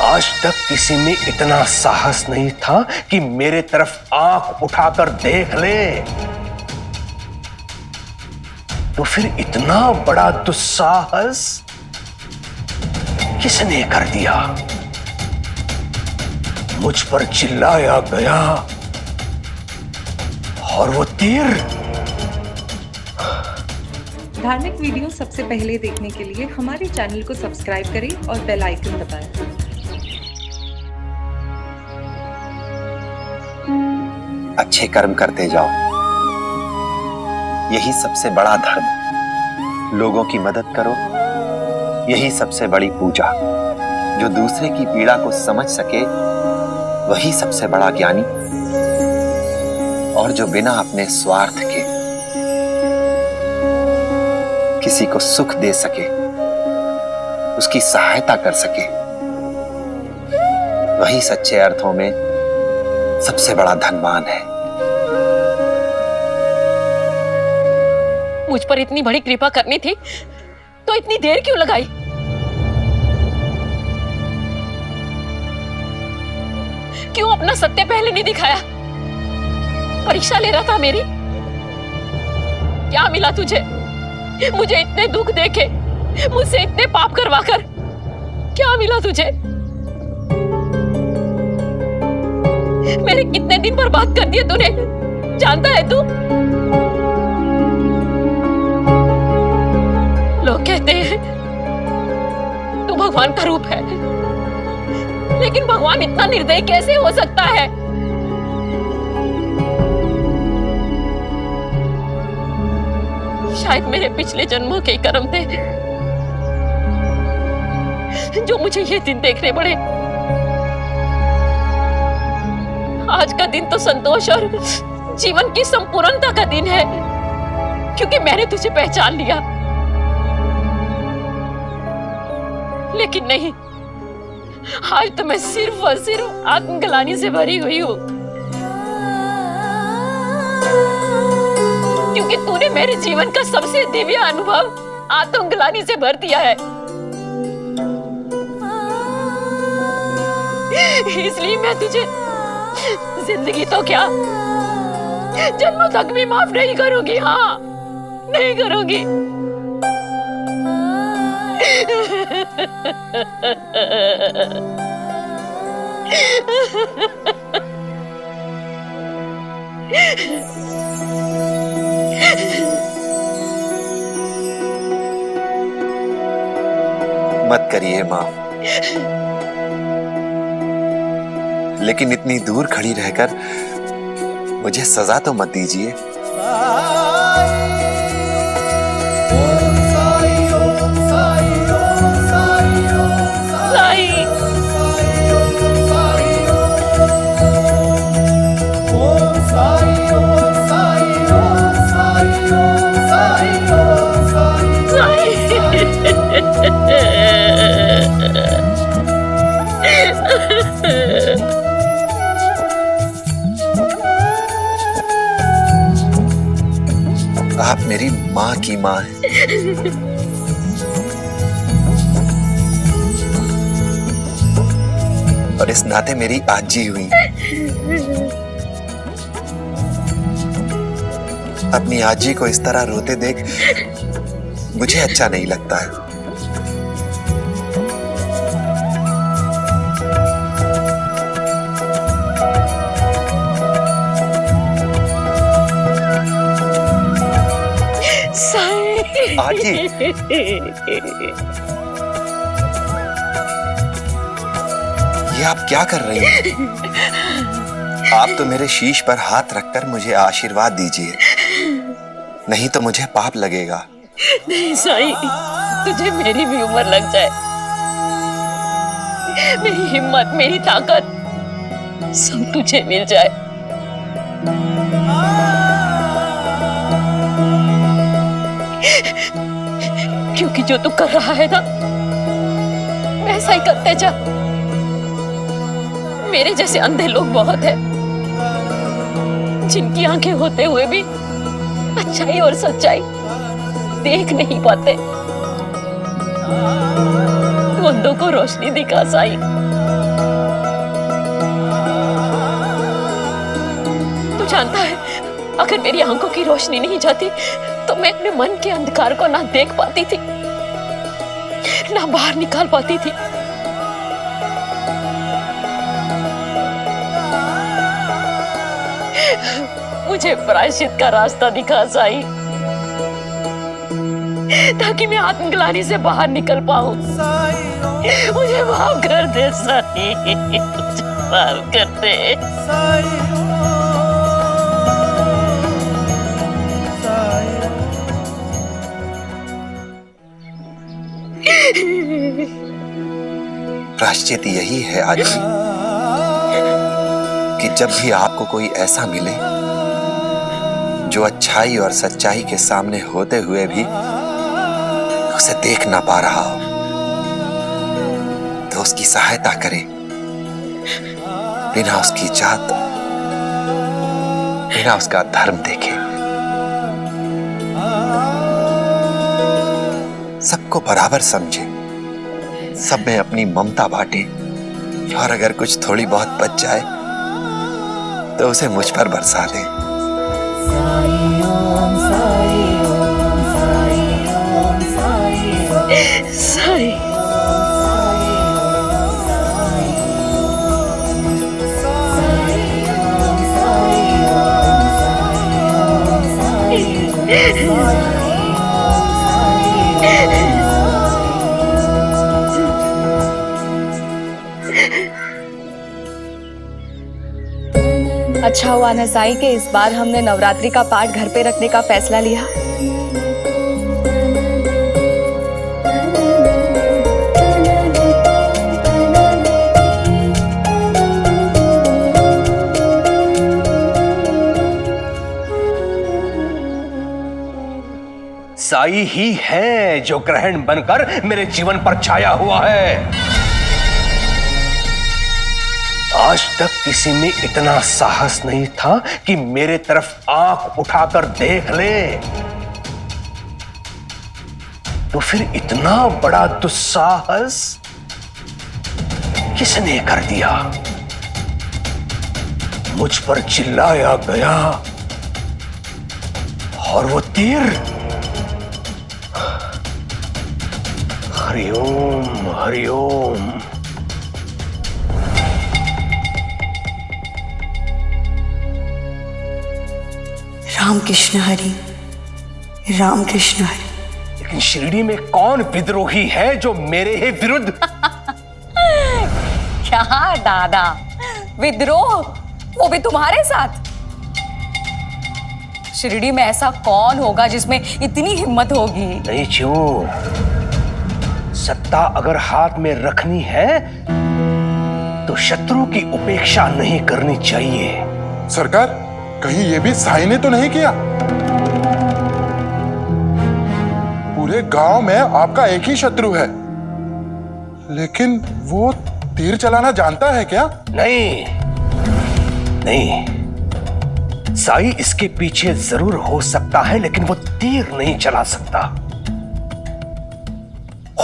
आज तक किसी में इतना साहस नहीं था कि मेरे तरफ आंख उठाकर देख ले। तो फिर इतना बड़ा दुस्साहस किसने कर दिया? मुझ पर चिल्लाया गया और वो तीर। धार्मिक वीडियो सबसे पहले देखने के लिए हमारे चैनल को सब्सक्राइब करें और बेल आइकन दबाएं। अच्छे कर्म करते जाओ, यही सबसे बड़ा धर्म। लोगों की मदद करो, यही सबसे बड़ी पूजा। जो दूसरे की पीड़ा को समझ सके वही सबसे बड़ा ज्ञानी, और जो बिना अपने स्वार्थ के किसी को सुख दे सके, उसकी सहायता कर सके, वही सच्चे अर्थों में सबसे बड़ा धनवान है। मुझ पर इतनी बड़ी कृपा करनी थी तो इतनी देर क्यों लगाई? क्यों अपना सत्य पहले नहीं दिखाया? परीक्षा ले रहा था मेरी? क्या मिला तुझे? मुझे इतने दुख देके, मुझसे इतने पाप करवाकर क्या मिला तुझे? मेरे कितने दिन बर्बाद कर दिए तूने, जानता है तू? लोग कहते हैं तू भगवान का रूप है, लेकिन भगवान इतना निर्दयी कैसे हो सकता है? शायद मेरे पिछले जन्मों के कर्म थे जो मुझे ये दिन देखने पड़े। आज का दिन तो संतोष और जीवन की संपूर्णता का दिन है, क्योंकि मैंने तुझे पहचान लिया। लेकिन नहीं, आज तो मैं सिर्फ और सिर्फ आत्मग्लानि से भरी हुई हूं, क्योंकि तूने मेरे जीवन का सबसे दिव्य अनुभव आत्मग्लानि से भर दिया है। इसलिए मैं तुझे जिंदगी तो क्या, जन्मों तक भी माफ नहीं करूंगी। हाँ, नहीं करूंगी। मत करिए माफ, लेकिन इतनी दूर खड़ी रहकर मुझे सजा तो मत दीजिए। आप मेरी माँ की माँ हैं। और इस नाते मेरी आजी हुई। अपनी आजी को इस तरह रोते देख मुझे अच्छा नहीं लगता है। आजी, ये आप क्या कर रही हैं? आप तो मेरे शीश पर हाथ रखकर मुझे आशीर्वाद दीजिए, नहीं तो मुझे पाप लगेगा। नहीं साईं, तुझे मेरी भी उम्र लग जाए, मेरी हिम्मत, मेरी ताकत सब तुझे मिल जाए, क्योंकि जो तू कर रहा है ना, वैसा ही करते जा। मेरे जैसे अंधे लोग बहुत हैं, जिनकी आंखें होते हुए भी अच्छाई और सच्चाई देख नहीं पाते। तू अंधों को रोशनी दिखा साईं। जानता है, अगर मेरी आंखों की रोशनी नहीं जाती तो मैं अपने मन के अंधकार को ना देख पाती थी, ना बाहर निकाल पाती थी। मुझे प्रायश्चित का रास्ता दिखा साईं, ताकि मैं आत्मग्लानि से बाहर निकल पाऊं। मुझे माफ कर दे साईं, मुझे माफ कर दे। प्रायश्चित यही है आजी कि जब भी आपको कोई ऐसा मिले जो अच्छाई और सच्चाई के सामने होते हुए भी उसे देख ना पा रहा हो, तो उसकी सहायता करें, बिना उसकी जात, बिना उसका धर्म देखे। सबको बराबर समझे, सब में अपनी ममता बांटे, और अगर कुछ थोड़ी बहुत बच जाए तो उसे मुझ पर बरसा दे। साईं, अच्छा हुआ ना साईं कि इस बार हमने नवरात्रि का पाठ घर पे रखने का फैसला लिया। साई ही है जो ग्रहण बनकर मेरे जीवन पर छाया हुआ है। आज तक किसी में इतना साहस नहीं था कि मेरे तरफ आंख उठाकर देख ले, तो फिर इतना बड़ा दुस्साहस किसने कर दिया? मुझ पर चिल्लाया गया और वो तीर हरिओम हरिओम। राम कृष्ण हरि, राम कृष्ण हरि। लेकिन शिरडी में कौन विद्रोही है जो मेरे ही विरुद्ध? क्या दादा, विद्रोह वो भी तुम्हारे साथ? शिरडी में ऐसा कौन होगा जिसमें इतनी हिम्मत होगी? नहीं क्यों, सत्ता अगर हाथ में रखनी है तो शत्रु की उपेक्षा नहीं करनी चाहिए। सरकार, कहीं ये भी साई ने तो नहीं किया? पूरे गांव में आपका एक ही शत्रु है, लेकिन वो तीर चलाना जानता है क्या? नहीं नहीं, साई इसके पीछे जरूर हो सकता है, लेकिन वो तीर नहीं चला सकता।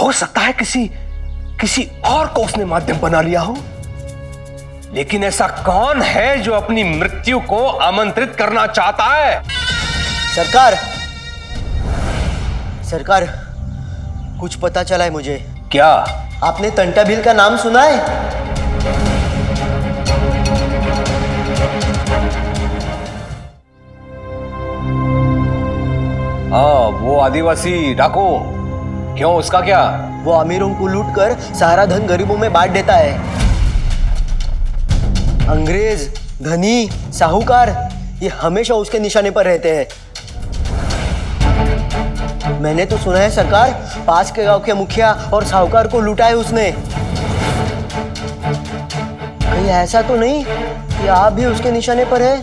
हो सकता है किसी और को उसने माध्यम बना लिया हो, लेकिन ऐसा कौन है जो अपनी मृत्यु को आमंत्रित करना चाहता है? सरकार, कुछ पता चला है मुझे। क्या? आपने तंटा भील का नाम सुना है? हाँ, वो आदिवासी डाकू। क्यों, उसका क्या? वो अमीरों को लूट कर सारा धन गरीबों में बांट देता है। अंग्रेज, धनी, साहूकार, ये हमेशा उसके निशाने पर रहते हैं। मैंने तो सुना है सरकार, पास के गांव के मुखिया और साहूकार को लूटा है उसने। कहीं ऐसा तो नहीं कि आप भी उसके निशाने पर है?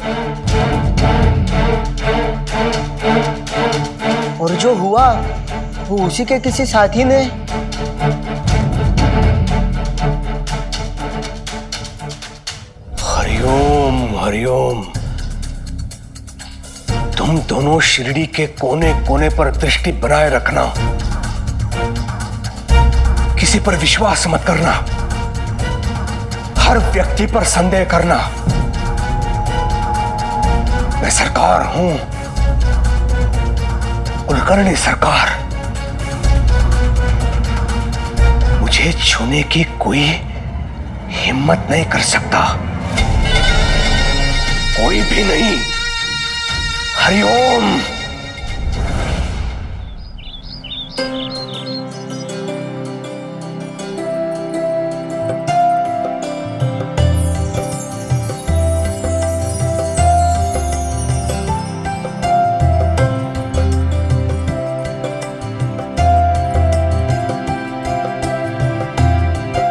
और जो हुआ वो उसी के किसी साथी ने। हरिओम हरिओम। तुम दोनों शिरडी के कोने कोने पर दृष्टि बनाए रखना, किसी पर विश्वास मत करना, हर व्यक्ति पर संदेह करना। मैं सरकार हूं, कुलकर्णी सरकार। मुझे छूने की कोई हिम्मत नहीं कर सकता, कोई भी नहीं। हरिओम।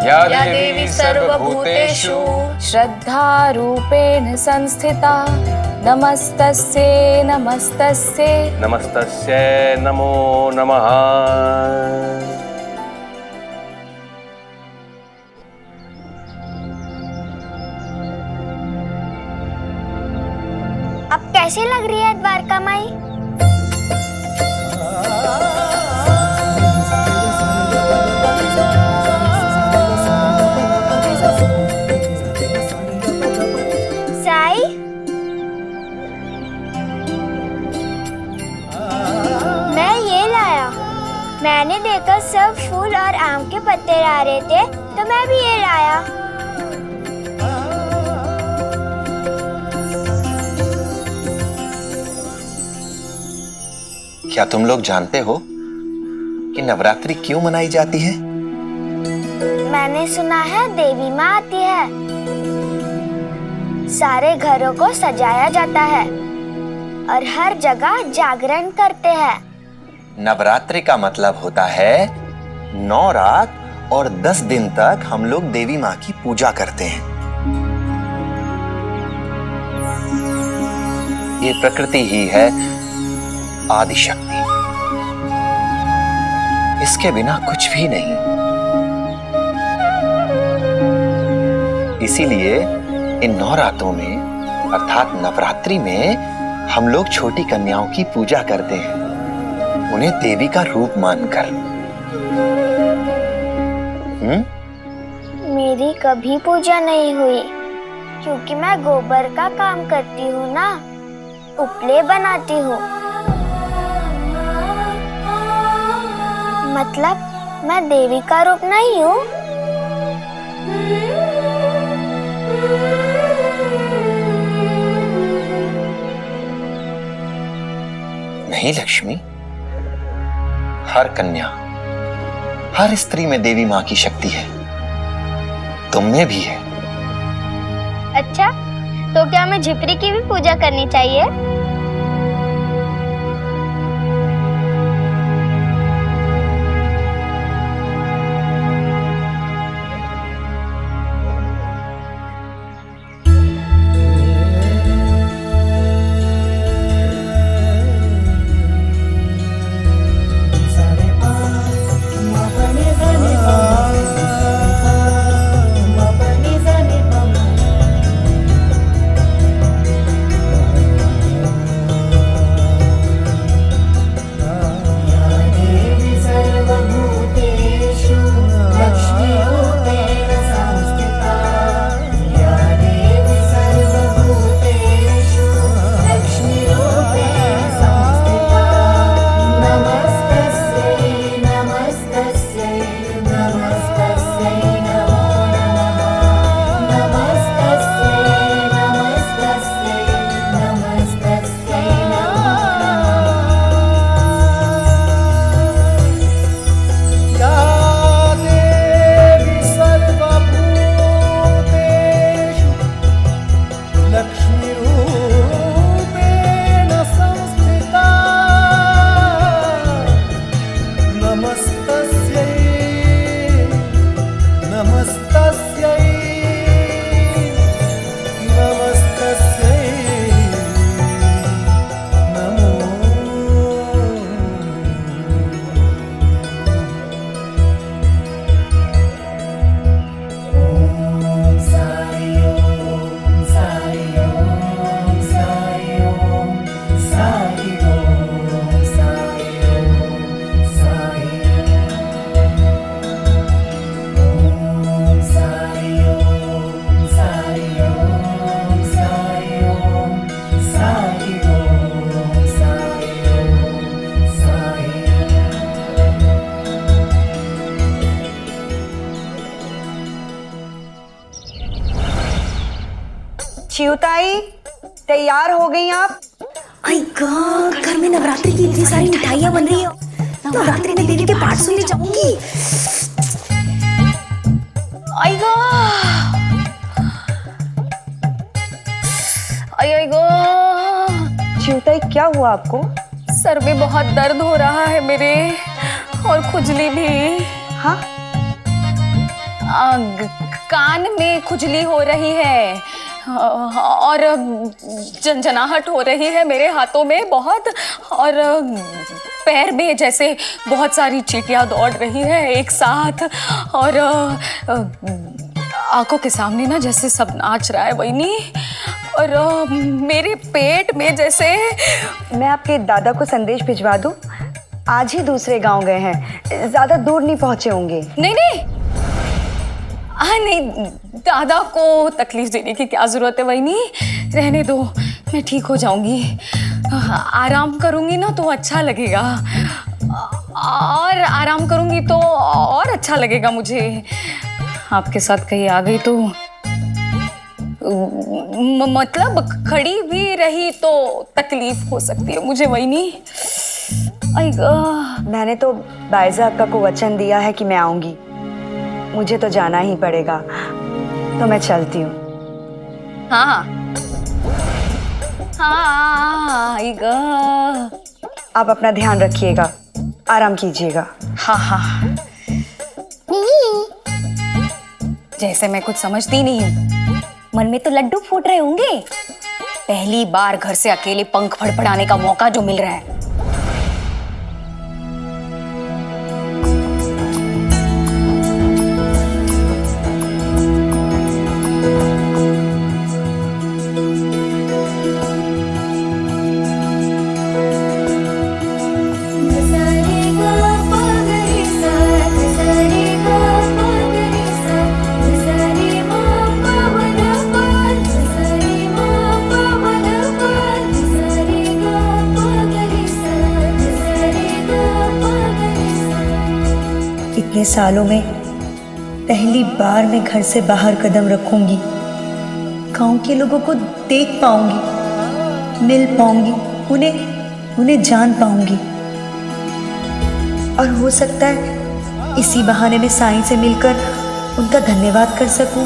या देवी सर्वभूतेषु श्रद्धारूपेण संस्थिता नमस्तस्यै नमस्तस्यै नमस्तस्यै नमो नमः। अब कैसी लग रही है द्वारका माई? मैंने देखा सब फूल और आम के पत्ते ला रहे थे तो मैं भी ये लाया। क्या तुम लोग जानते हो कि नवरात्रि क्यों मनाई जाती है? मैंने सुना है देवी माँ आती है, सारे घरों को सजाया जाता है और हर जगह जागरण करते हैं। नवरात्रि का मतलब होता है 9 रात और 10 दिन तक हम लोग देवी माँ की पूजा करते हैं। ये प्रकृति ही है आदि शक्ति, इसके बिना कुछ भी नहीं। इसीलिए इन 9 रातों में अर्थात नवरात्रि में हम लोग छोटी कन्याओं की पूजा करते हैं, उन्हें देवी का रूप मानकर। मेरी कभी पूजा नहीं हुई क्योंकि मैं गोबर का काम करती हूँ ना, उपले बनाती हूँ। मतलब मैं देवी का रूप नहीं हूँ। नहीं लक्ष्मी, हर कन्या, हर स्त्री में देवी माँ की शक्ति है, तुम में भी है। अच्छा, तो क्या हमें झिपरी की भी पूजा करनी चाहिए? चिउताई, तैयार हो गई आप? आई गॉड, घर में नवरात्रि की इतनी सारी मिठाइयाँ बन रही है। नवरात्रि में देवी के पाठ सुनने जाऊंगी। आई गो, आई गो। चिउताई, क्या हुआ आपको? सर में बहुत दर्द हो रहा है मेरे, और खुजली भी। हाँ? कान में खुजली हो रही है और झंझनाहट हो रही है मेरे हाथों में बहुत, और पैर में जैसे बहुत सारी चींटियां दौड़ रही है एक साथ, और आंखों के सामने ना जैसे सब नाच रहा है वहीनी, और मेरे पेट में जैसे। मैं आपके दादा को संदेश भिजवा दूं? आज ही दूसरे गांव गए हैं, ज्यादा दूर नहीं पहुंचे होंगे। नहीं नहीं, नहीं, दादा को तकलीफ देने की क्या जरूरत है वहीनी, रहने दो, मैं ठीक हो जाऊंगी। आराम करूंगी ना तो अच्छा लगेगा, और आराम करूंगी तो और अच्छा लगेगा मुझे। आपके साथ कहीं आ गई तो मतलब खड़ी भी रही तो तकलीफ हो सकती है मुझे वहीनी। मैंने तो बायजा अक्का को वचन दिया है कि मैं आऊंगी, मुझे तो जाना ही पड़ेगा, तो मैं चलती हूँ। हाँ हाँ, आप अपना ध्यान रखिएगा, आराम कीजिएगा। हाँ हाँ, जैसे मैं कुछ समझती नहीं हूँ, मन में तो लड्डू फूट रहे होंगे। पहली बार घर से अकेले पंख फड़फड़ाने का मौका जो मिल रहा है। इतने सालों में पहली बार मैं घर से बाहर कदम रखूंगी, गांव के लोगों को देख पाऊंगी, मिल पाऊंगी, उन्हें जान पाऊंगी, और हो सकता है इसी बहाने में साईं से मिलकर उनका धन्यवाद कर सकूं।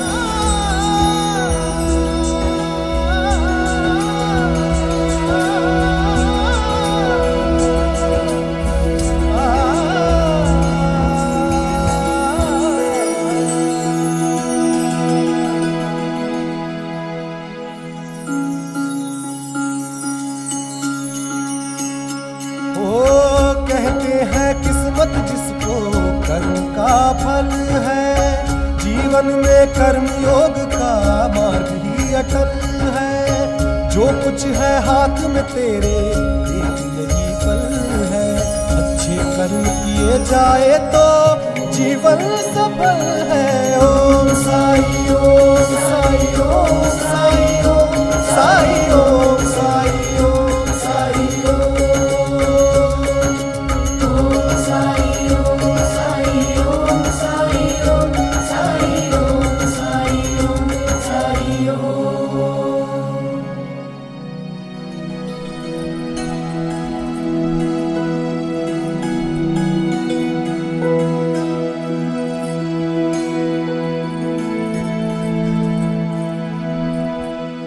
किस्मत जिसको कर्म का फल है, जीवन में कर्म योग का मार्ग ही अटल है। जो कुछ है हाथ में तेरे एक यही पल है, अच्छे कर्म किए जाए तो जीवन सफल है। ओम साई ओम साई ओम साई ओम साई ओम साई ओम साई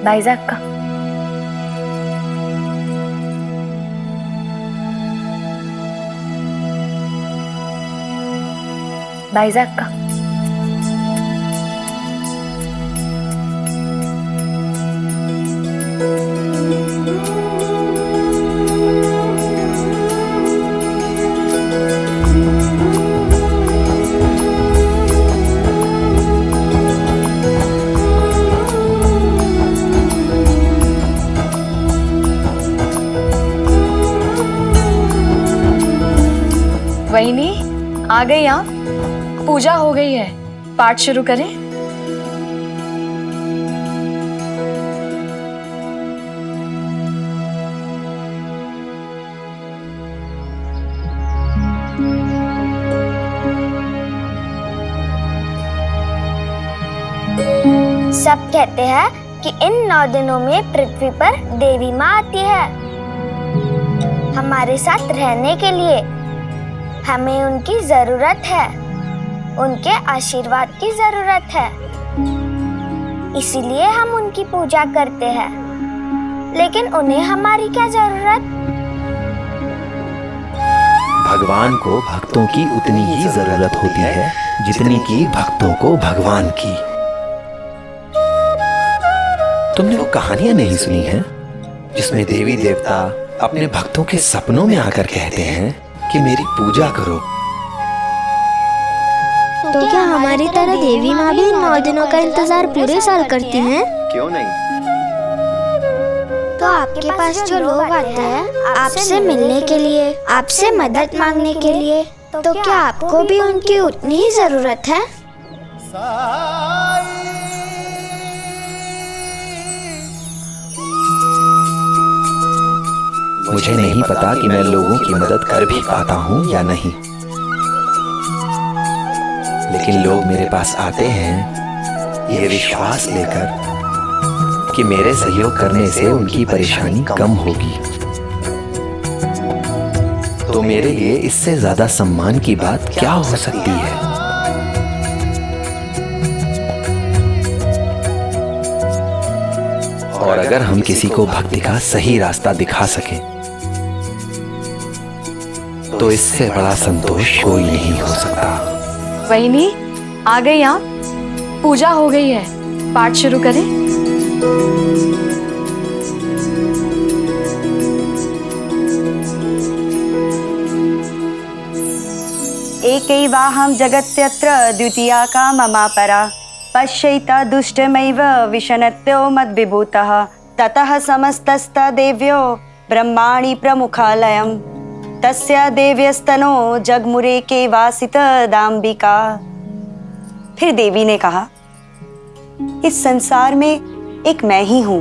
बायजा अक्का, बायजा अक्का, वहीनी आ गई आप? पूजा हो गई है, पाठ शुरू करें? सब कहते हैं कि इन 9 दिनों में पृथ्वी पर देवी माँ आती है हमारे साथ रहने के लिए। हमें उनकी जरूरत है, उनके आशीर्वाद की जरूरत है, इसीलिए हम उनकी पूजा करते हैं। लेकिन उन्हें हमारी क्या जरूरत? भगवान को भक्तों की उतनी ही जरूरत होती है जितनी की भक्तों को भगवान की। तुमने वो कहानियां नहीं सुनी हैं जिसमें देवी देवता अपने भक्तों के सपनों में आकर कहते हैं कि मेरी पूजा करो? तो क्या हमारी तरह देवी माँ भी 9 दिनों का इंतजार पूरे साल करती हैं? क्यों नहीं? तो आपके पास जो लोग आते हैं आपसे मिलने के लिए, आपसे मदद मांगने के लिए, तो क्या आपको भी उनकी उतनी ही जरूरत है? मुझे नहीं पता कि मैं लोगों की मदद कर भी पाता हूँ या नहीं, लेकिन लोग मेरे पास आते हैं ये विश्वास लेकर कि मेरे सहयोग करने से उनकी परेशानी कम होगी। तो मेरे लिए इससे ज्यादा सम्मान की बात क्या हो सकती है? और अगर हम किसी को भक्ति का सही रास्ता दिखा सकें तो इससे बड़ा संतोष कोई नहीं हो सकता। वहीनी आ गई आप? पूजा हो गई है, पाठ शुरू करें? एकैवाहं जगत्यत्र द्वितीया का ममापरा पश्यैता दुष्टमैव विशनत्यो मद्विभूतः ततः समस्तस्ता देव्यो ब्रह्माणि प्रमुखालयम् तस्या देव्यस्तनो जगमुरे के वासित दाम्बिका। फिर देवी ने कहा, इस संसार में एक मैं ही हूं,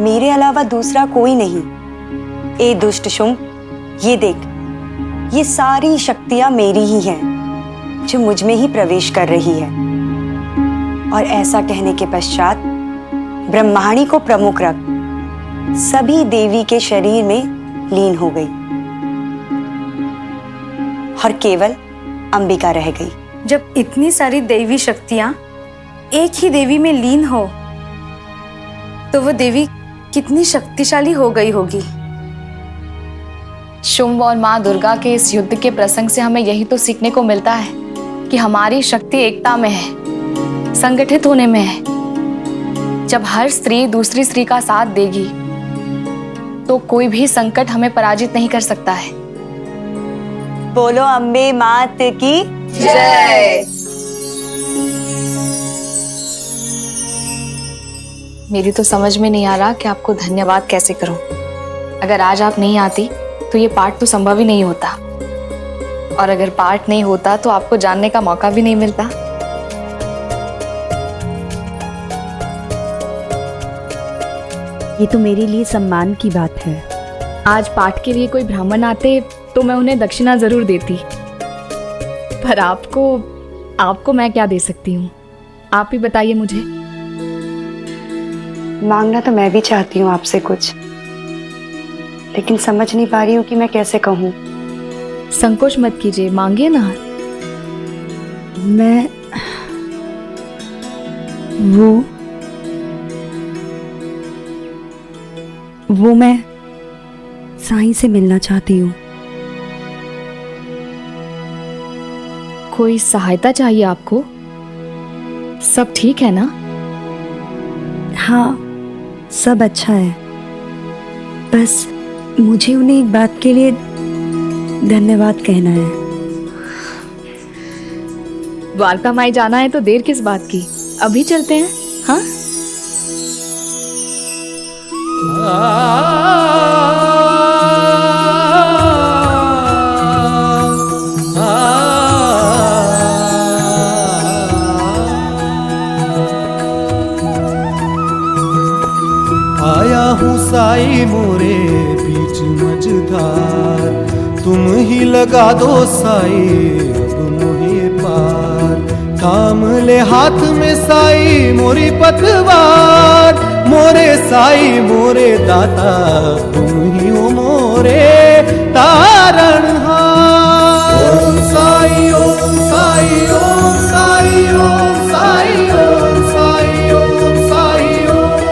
मेरे अलावा दूसरा कोई नहीं। ए दुष्ट शुंभ, ये देख, ये सारी शक्तियां मेरी ही हैं जो मुझ में ही प्रवेश कर रही है। और ऐसा कहने के पश्चात ब्रह्माणी को प्रमुख रख सभी देवी के शरीर में लीन हो गई और केवल अंबिका रह गई। जब इतनी सारी दैवी शक्तियां एक ही देवी में लीन हो तो वो देवी कितनी शक्तिशाली हो गई होगी। शुंभ और माँ दुर्गा के इस युद्ध के प्रसंग से हमें यही तो सीखने को मिलता है कि हमारी शक्ति एकता में है, संगठित होने में है। जब हर स्त्री दूसरी स्त्री का साथ देगी तो कोई भी संकट हमें पराजित नहीं कर सकता है। बोलो अम्बे मात की जय। मेरी तो समझ में नहीं आ रहा कि आपको धन्यवाद कैसे करूं। अगर आज आप नहीं आती तो ये पाठ तो संभव ही नहीं होता, और अगर पाठ नहीं होता तो आपको जानने का मौका भी नहीं मिलता। ये तो मेरे लिए सम्मान की बात है। आज पाठ के लिए कोई ब्राह्मण आते तो मैं उन्हें दक्षिणा जरूर देती, पर आपको मैं क्या दे सकती हूँ? आप ही बताइए मुझे। मांगना तो मैं भी चाहती हूँ आपसे कुछ, लेकिन समझ नहीं पा रही हूँ कि मैं कैसे कहूँ। संकोच मत कीजिए, मांगिए ना। मैं वो मैं साईं से मिलना चाहती हूँ। कोई सहायता चाहिए आपको? सब ठीक है ना? हाँ, सब अच्छा है। बस मुझे उन्हें एक बात के लिए धन्यवाद कहना है। द्वारका माई जाना है तो देर किस बात की, अभी चलते हैं। हाँ, आया हूँ साई मोरे बीच मझधार, तुम ही लगा दो साई अब मुहे पार। थाम ले हाथ में साई मोरी पतवार, मोरे साई मोरे दाता तुम ही हो मोरे तारणहार। ओम साई ओम साई ओम साई ओम साई ओम साई ओम साई ओम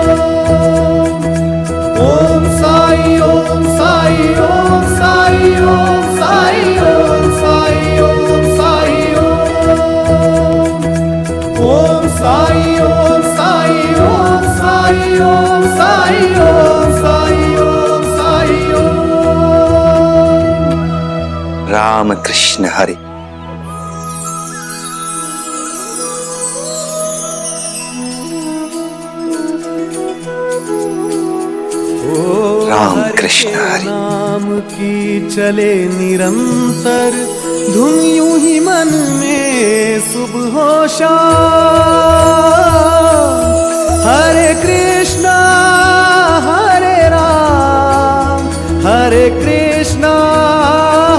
साई ओम साई ओम साई ओम साई ओम साई ओम साई ओम साई ओम साई ओम साई ओम साई ओम साई ओम साई ओम। राम कृष्ण हरि। राम कृष्ण हरि। नाम की चले निरंतर धुन यूं ही मन में सुबह शाम। हरे कृष्णा हरे राम, हरे कृष्णा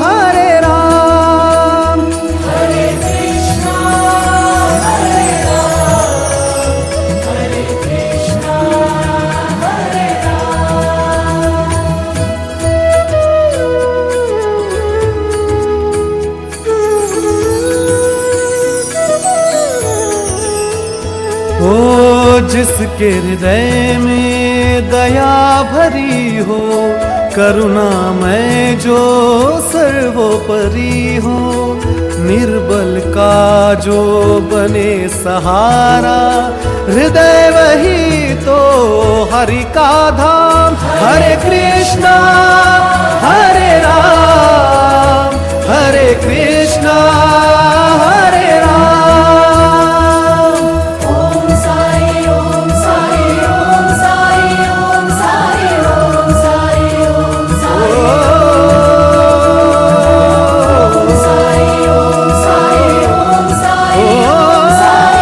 हरे राम, हरे कृष्णा हरे राम, हरे कृष्णा हरे राम। ओ जिसके हृदय में दया भरी हो, करुणा में जो सर्वोपरि हो, निर्बल का जो बने सहारा, हृदय वही तो हरि का धाम। हरे कृष्णा हरे राम, हरे कृष्णा हरे राम। ओम साई ओम साई ओम साई ओम साई ओम साई ओम साई ओम साई ओम साई ओम साई ओम साई ओम साई।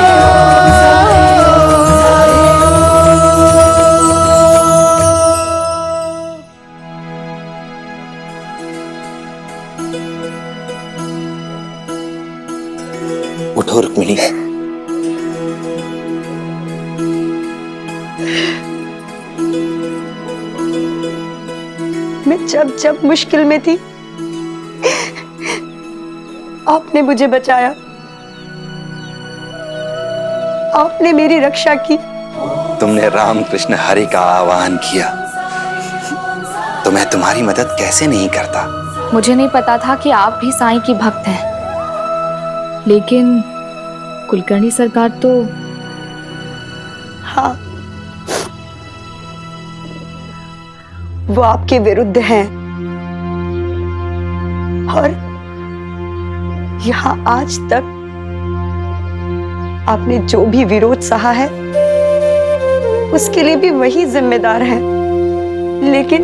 उठो रुक्मिणी। मैं जब जब मुश्किल में थी आपने मुझे बचाया, आपने मेरी रक्षा की। तुमने राम कृष्ण हरि का आह्वान किया तो मैं तुम्हारी मदद कैसे नहीं करता। मुझे नहीं पता था कि आप भी साईं की भक्त हैं, लेकिन कुलकर्णी सरकार तो हाँ, वो आपके विरुद्ध हैं और यहाँ आज तक आपने जो भी विरोध सहा है उसके लिए भी वही जिम्मेदार है, लेकिन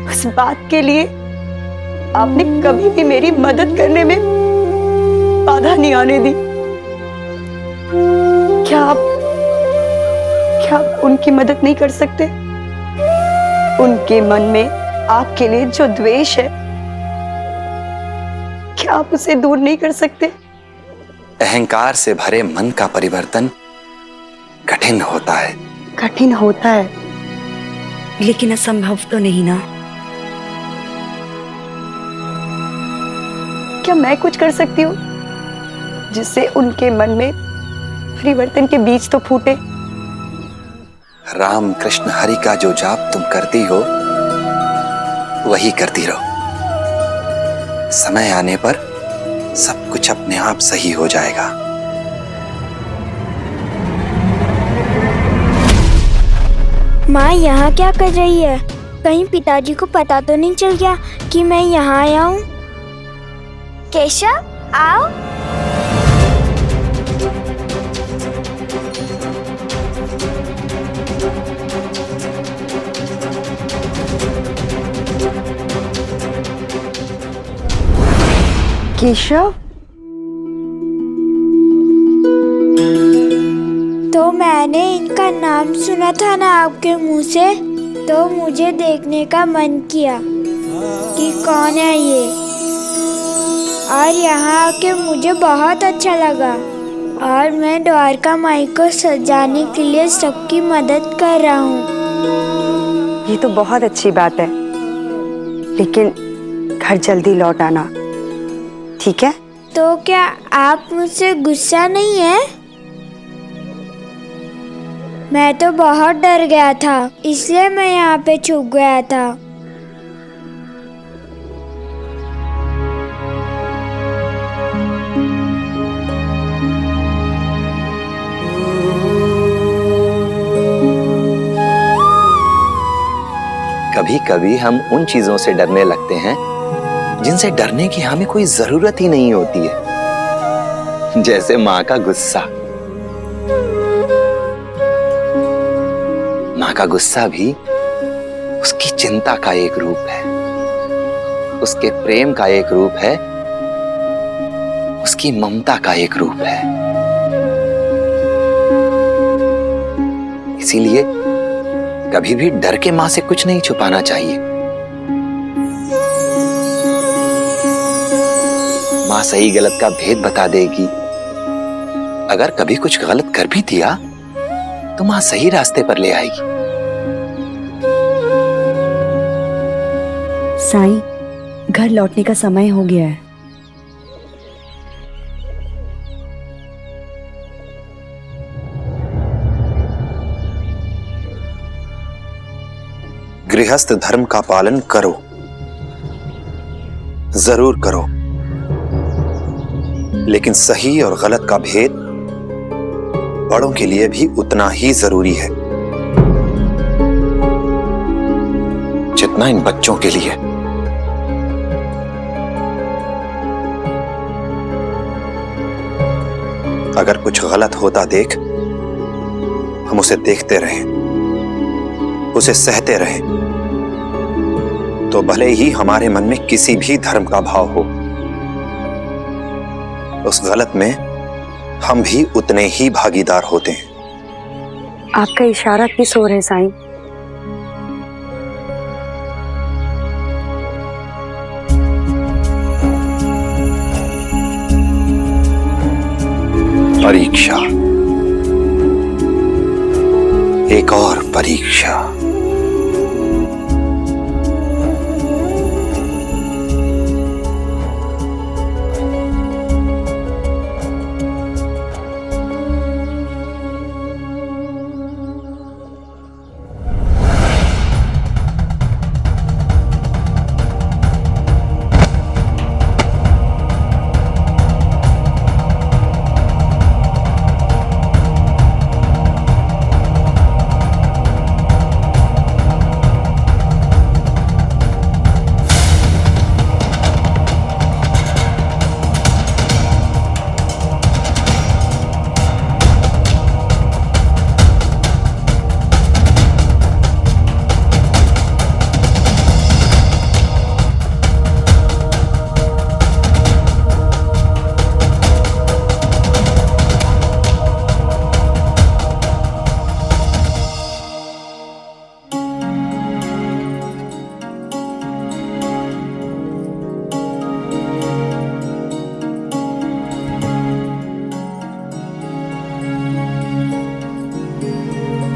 उस बात के लिए आपने कभी भी मेरी मदद करने में बाधा नहीं आने दी। क्या आप उनकी मदद नहीं कर सकते? उनके मन में आपके लिए जो द्वेष है, क्या आप उसे दूर नहीं कर सकते? अहंकार से भरे मन का परिवर्तन कठिन होता है। कठिन होता है, लेकिन असंभव तो नहीं ना। क्या मैं कुछ कर सकती हूँ जिससे उनके मन में परिवर्तन के बीज तो फूटे? राम कृष्ण हरि का जो जाप तुम करती हो वही करती रहो। समय आने पर सब कुछ अपने आप सही हो जाएगा। माँ यहाँ क्या कर रही है? कहीं पिताजी को पता तो नहीं चल गया कि मैं यहाँ आया हूँ? केशव आओ। केशव, तो मैंने इनका नाम सुना था ना आपके मुंह से, तो मुझे देखने का मन किया कि कौन है ये। और यहाँ आके मुझे बहुत अच्छा लगा और मैं द्वारका माई को सजाने के लिए सबकी मदद कर रहा हूँ। ये तो बहुत अच्छी बात है, लेकिन घर जल्दी लौट आना, ठीक है? तो क्या आप मुझसे गुस्सा नहीं है? मैं तो बहुत डर गया था, इसलिए मैं यहाँ पे छुप गया था। कभी कभी हम उन चीजों से डरने लगते हैं जिनसे डरने की हमें कोई जरूरत ही नहीं होती है, जैसे माँ का गुस्सा। माँ का गुस्सा भी उसकी चिंता का एक रूप है, उसके प्रेम का एक रूप है, उसकी ममता का एक रूप है। इसीलिए कभी भी डर के माँ से कुछ नहीं छुपाना चाहिए। माँ सही गलत का भेद बता देगी। अगर कभी कुछ गलत कर भी दिया तो माँ सही रास्ते पर ले आएगी। साईं, घर लौटने का समय हो गया है। गृहस्थ धर्म का पालन करो, जरूर करो, लेकिन सही और गलत का भेद बड़ों के लिए भी उतना ही जरूरी है जितना इन बच्चों के लिए। अगर कुछ गलत होता देख हम उसे देखते रहें, उसे सहते रहें, तो भले ही हमारे मन में किसी भी धर्म का भाव हो, उस गलत में हम भी उतने ही भागीदार होते हैं। आपका इशारा किस ओर है साईं? परीक्षा, एक और परीक्षा।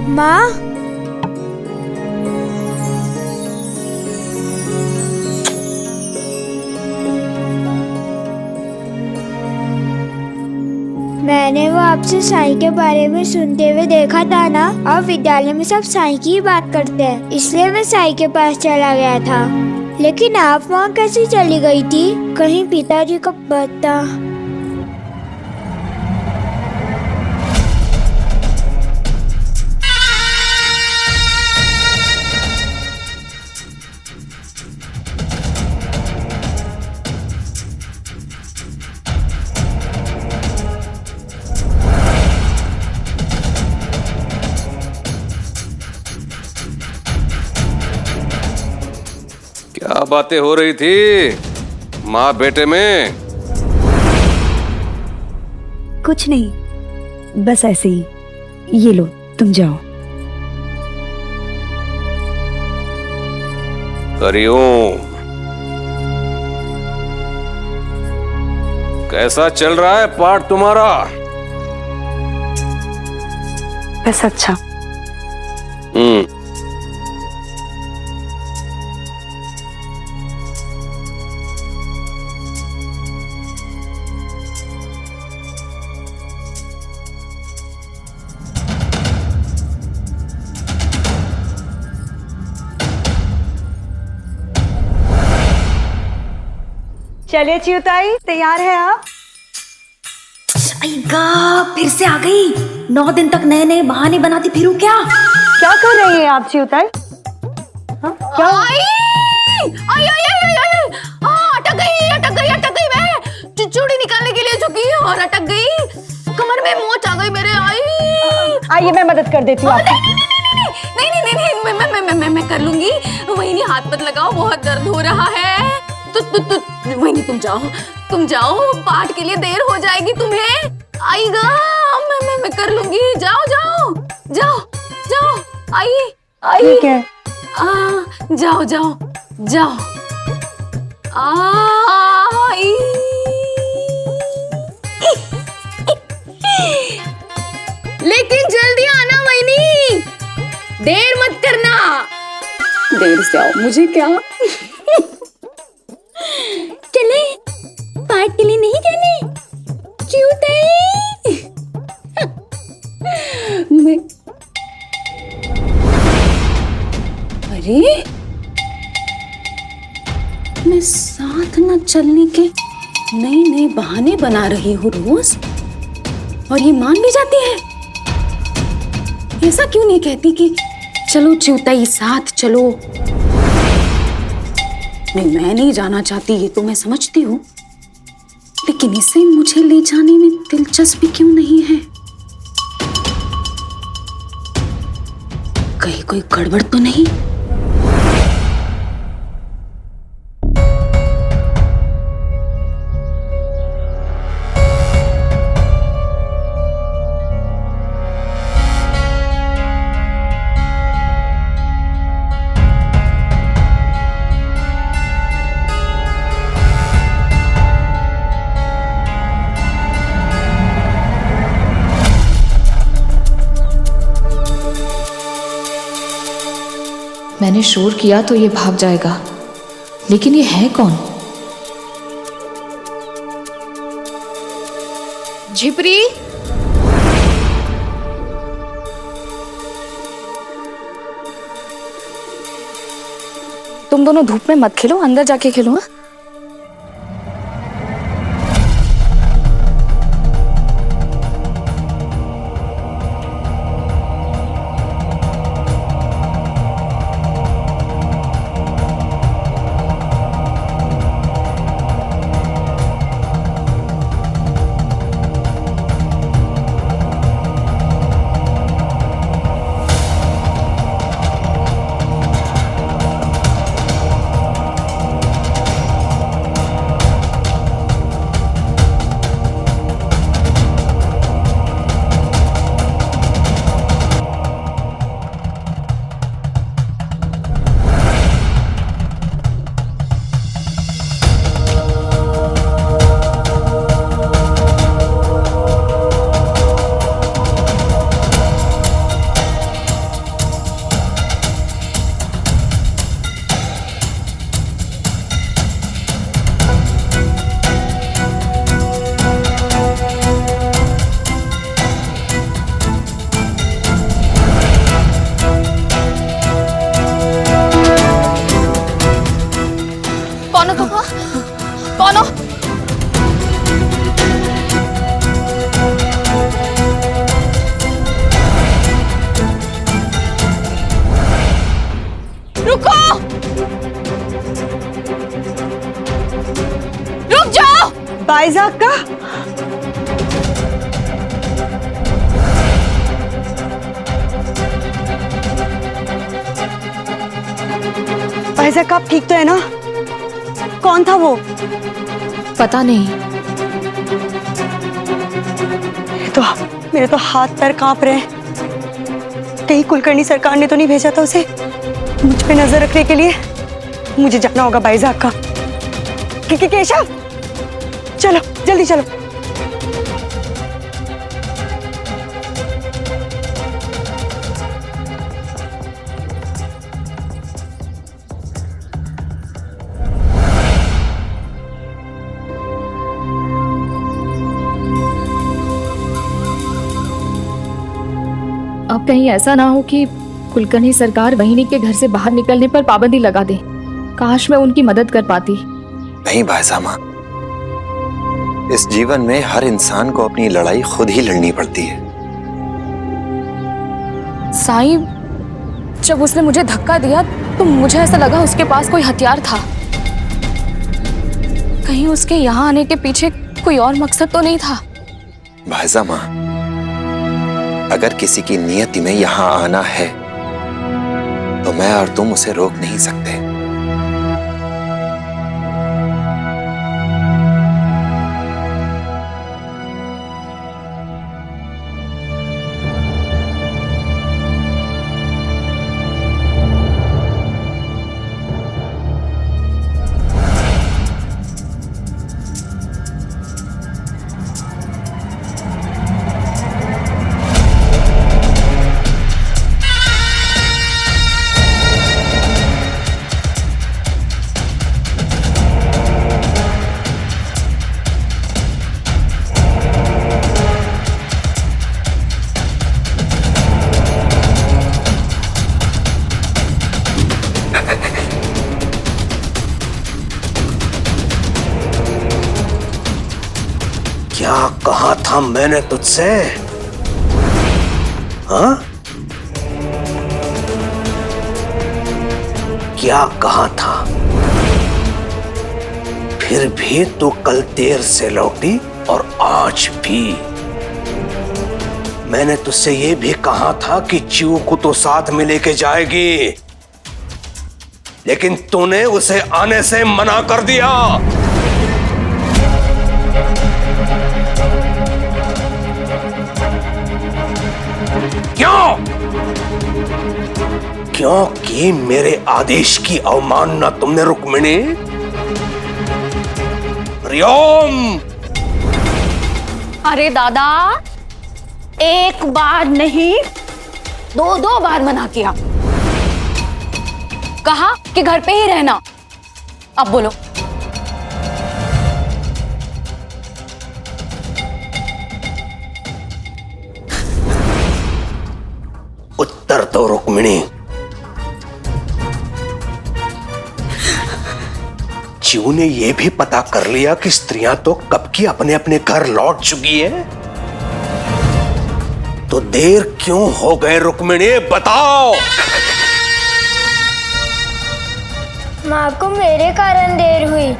माँ, मैंने वो आपसे साईं के बारे में सुनते हुए देखा था ना, और विद्यालय में सब साईं की ही बात करते हैं, इसलिए मैं साईं के पास चला गया था। लेकिन आप वहाँ कैसे चली गई थी? कहीं पिताजी को पता? क्या बातें हो रही थी माँ बेटे में? कुछ नहीं, बस ऐसे ही। ये लो, तुम जाओ। हरिओम। कैसा चल रहा है पाठ तुम्हारा? बस अच्छा। चलिए चिउताई, तैयार है आप? फिर से आ गई। 9 दिन तक नए नए बहाने बनाती फिरूं क्या? क्या कर रही हैं आप चिउताई? क्या? अटक गई मैं चूड़ी निकालने के लिए झुकी और अटक गई। कमर में मोच आ गई मेरे। आइए मैं मदद कर देती हूँ आपकी। नहीं, मैं कर लूंगी। वही नहीं, हाथ मत लगाओ, बहुत दर्द हो रहा है। वही नहीं, तुम जाओ, पाठ के लिए देर हो जाएगी तुम्हें। आइएगा, मैं कर लूंगी। जाओ, आइए। ठीक है। जाओ। लेकिन जल्दी आना वहीनी, देर मत करना। देर से आओ, मुझे क्या। चले पार्ट के लिए नहीं जाने? चिउताई अरे मैं साथ न चलने के नए बहाने बना रही हूँ रोज, और ये मान भी जाती है। ऐसा क्यों नहीं कहती कि चलो चिउताई साथ चलो? मैं नहीं जाना चाहती, ये तो मैं समझती हूँ, लेकिन इसे मुझे ले जाने में दिलचस्पी क्यों नहीं है? कहीं कोई गड़बड़ तो नहीं? मैंने शोर किया तो ये भाग जाएगा, लेकिन ये है कौन? झिपरी, तुम दोनों धूप में मत खेलो, अंदर जाके खेलो। हाँ? बाइज़ाक का? बाइज़ाक, आप ठीक तो है ना? कौन था वो? पता नहीं। मेरे तो हाथ पैर कांप रहे हैं। कहीं कुलकर्णी सरकार ने तो नहीं भेजा था उसे मुझ पे नजर रखने के लिए? मुझे जाना होगा बाइज़ाक का। केशव, चलो जल्दी चलो। अब कहीं ऐसा ना हो कि कुलकर्णी सरकार वहिनी के घर से बाहर निकलने पर पाबंदी लगा दे। काश मैं उनकी मदद कर पाती। नहीं भाईसामा, इस जीवन में हर इंसान को अपनी लड़ाई खुद ही लड़नी पड़ती है। साईं, जब उसने मुझे धक्का दिया तो मुझे ऐसा लगा उसके पास कोई हथियार था। कहीं उसके यहाँ आने के पीछे कोई और मकसद तो नहीं था? भाईसामा, अगर किसी की नियति में यहाँ आना है तो मैं और तुम उसे रोक नहीं सकते। क्या कहा था मैंने तुझसे? हाँ? क्या कहा था? फिर भी तू कल देर से लौटी और आज भी। मैंने तुझसे ये भी कहा था कि चीऊ को तो साथ में लेके जाएगी, लेकिन तूने उसे आने से मना कर दिया। क्यों? क्योंकि मेरे आदेश की अवमानना तुमने रुक्मिणी। हरिओम। अरे दादा, एक बार नहीं, दो बार मना किया। कहा कि घर पे ही रहना। अब बोलो। उत्तर दो रुक्मिणी। चीऊ ने यह भी पता कर लिया कि स्त्रियां तो कब की अपने अपने घर लौट चुकी है, तो देर क्यों हो गए रुक्मिणी, बताओ। माँ को मेरे कारण देर हुई।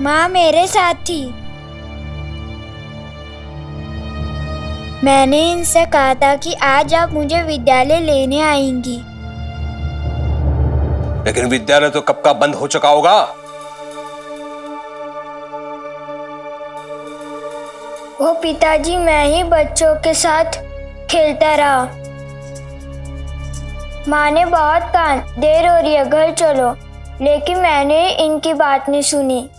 माँ मेरे साथ थी। मैंने इनसे कहा था कि आज आप मुझे विद्यालय लेने आएंगी। लेकिन विद्यालय तो कब का बंद हो चुका होगा। वो पिताजी, मैं ही बच्चों के साथ खेलता रहा। माँ ने बहुत कहा देर हो रही है, घर चलो, लेकिन मैंने इनकी बात नहीं सुनी।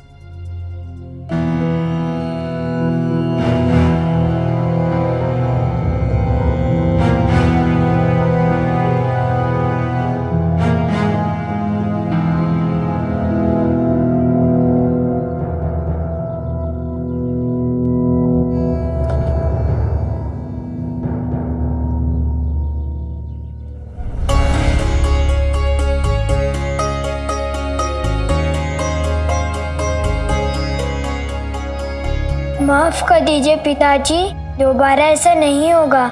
माफ कर दीजिए पिताजी, दोबारा ऐसा नहीं होगा।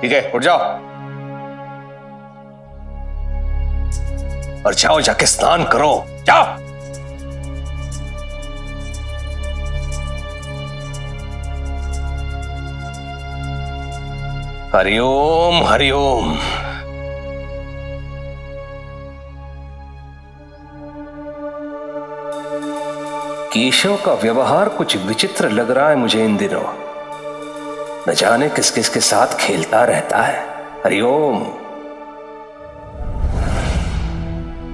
ठीक है, उठ जाओ और जाओ, जाके स्नान करो, जाओ। हरिओम हरिओम। केशव का व्यवहार कुछ विचित्र लग रहा है मुझे इन दिनों। न जाने किस किस के साथ खेलता रहता है। हरिओम।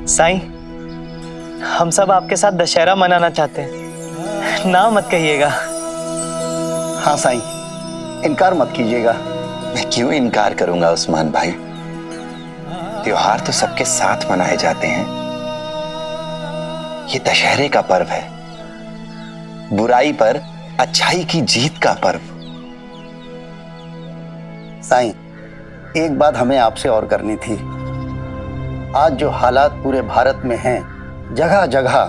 साईं, हम सब आपके साथ दशहरा मनाना चाहते हैं, ना मत कहिएगा। हाँ साईं, इनकार मत कीजिएगा। मैं क्यों इनकार करूंगा उस्मान भाई? त्योहार तो सबके साथ मनाए जाते हैं। ये दशहरे का पर्व है, बुराई पर अच्छाई की जीत का पर्व। साईं, एक बात हमें आपसे और करनी थी। आज जो हालात पूरे भारत में हैं, जगह जगह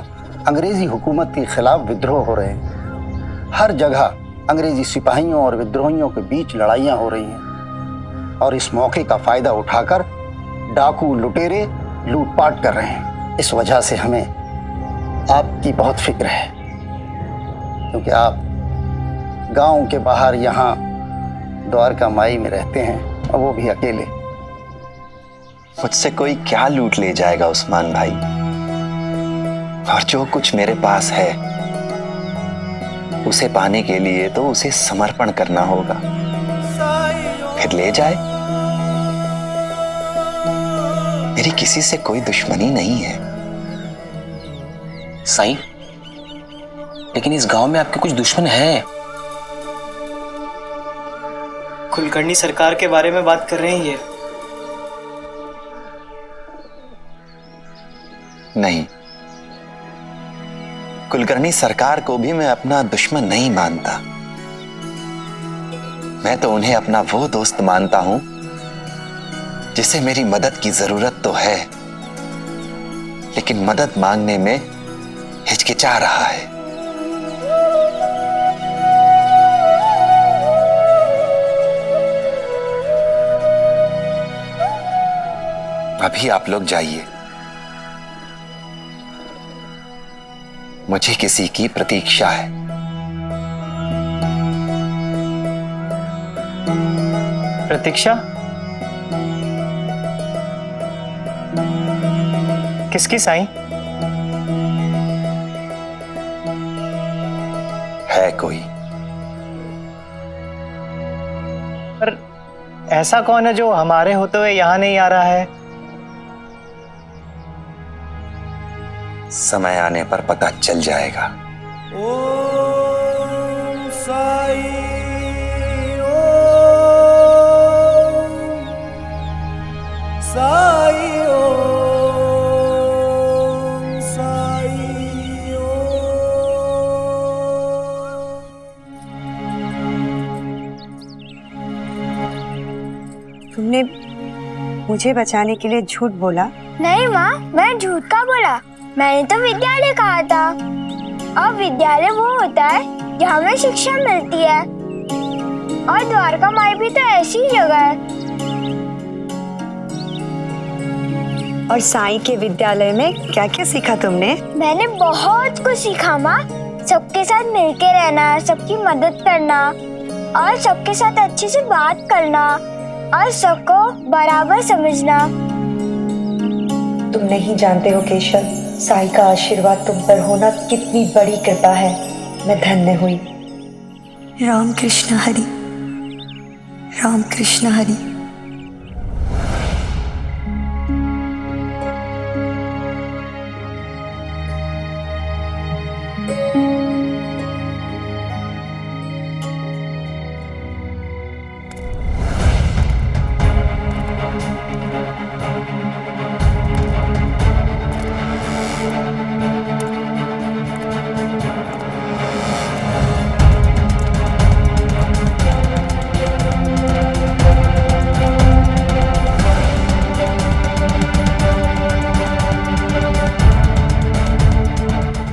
अंग्रेजी हुकूमत के खिलाफ विद्रोह हो रहे हैं। हर जगह अंग्रेजी सिपाहियों और विद्रोहियों के बीच लड़ाइयां हो रही हैं और इस मौके का फायदा उठाकर डाकू लुटेरे लूटपाट कर रहे हैं। इस वजह से हमें आपकी बहुत फिक्र है, क्योंकि आप गांव के बाहर यहाँ द्वारका माई में रहते हैं और वो भी अकेले। मुझसे कोई क्या लूट ले जाएगा उस्मान भाई? और जो कुछ मेरे पास है उसे पाने के लिए तो उसे समर्पण करना होगा। फिर ले जाए, मेरी किसी से कोई दुश्मनी नहीं है। साईं, लेकिन इस गांव में आपके कुछ दुश्मन हैं। कुलकर्णी सरकार के बारे में बात कर रहे हैं ये? नहीं, कुलकर्णी सरकार को भी मैं अपना दुश्मन नहीं मानता। मैं तो उन्हें अपना वो दोस्त मानता हूं जिसे मेरी मदद की जरूरत तो है, लेकिन मदद मांगने में हिचकिचा रहा है। अभी आप लोग जाइए, मुझे किसी की प्रतीक्षा है। प्रतीक्षा? किसकी साईं? है कोई? पर ऐसा कौन है जो हमारे होते हुए यहां नहीं आ रहा है? समय आने पर पता चल जाएगा। ओम साई ओम साई ओम साई तुमने मुझे बचाने के लिए झूठ बोला? नहीं माँ, मैं झूठ का बोला। मैंने तो विद्यालय कहा था, और विद्यालय वो होता है जहाँ हमें शिक्षा मिलती है, और द्वारका माई भी तो ऐसी जगह है। और साईं के विद्यालय में क्या क्या सीखा तुमने? मैंने बहुत कुछ सीखा माँ। सबके साथ मिलके रहना, सबकी मदद करना, और सबके साथ अच्छे से बात करना, और सबको बराबर समझना। तुम नहीं जानते हो केशव, साईं का आशीर्वाद तुम पर होना कितनी बड़ी कृपा है। मैं धन्य हुई। राम कृष्ण हरि, राम कृष्ण हरि।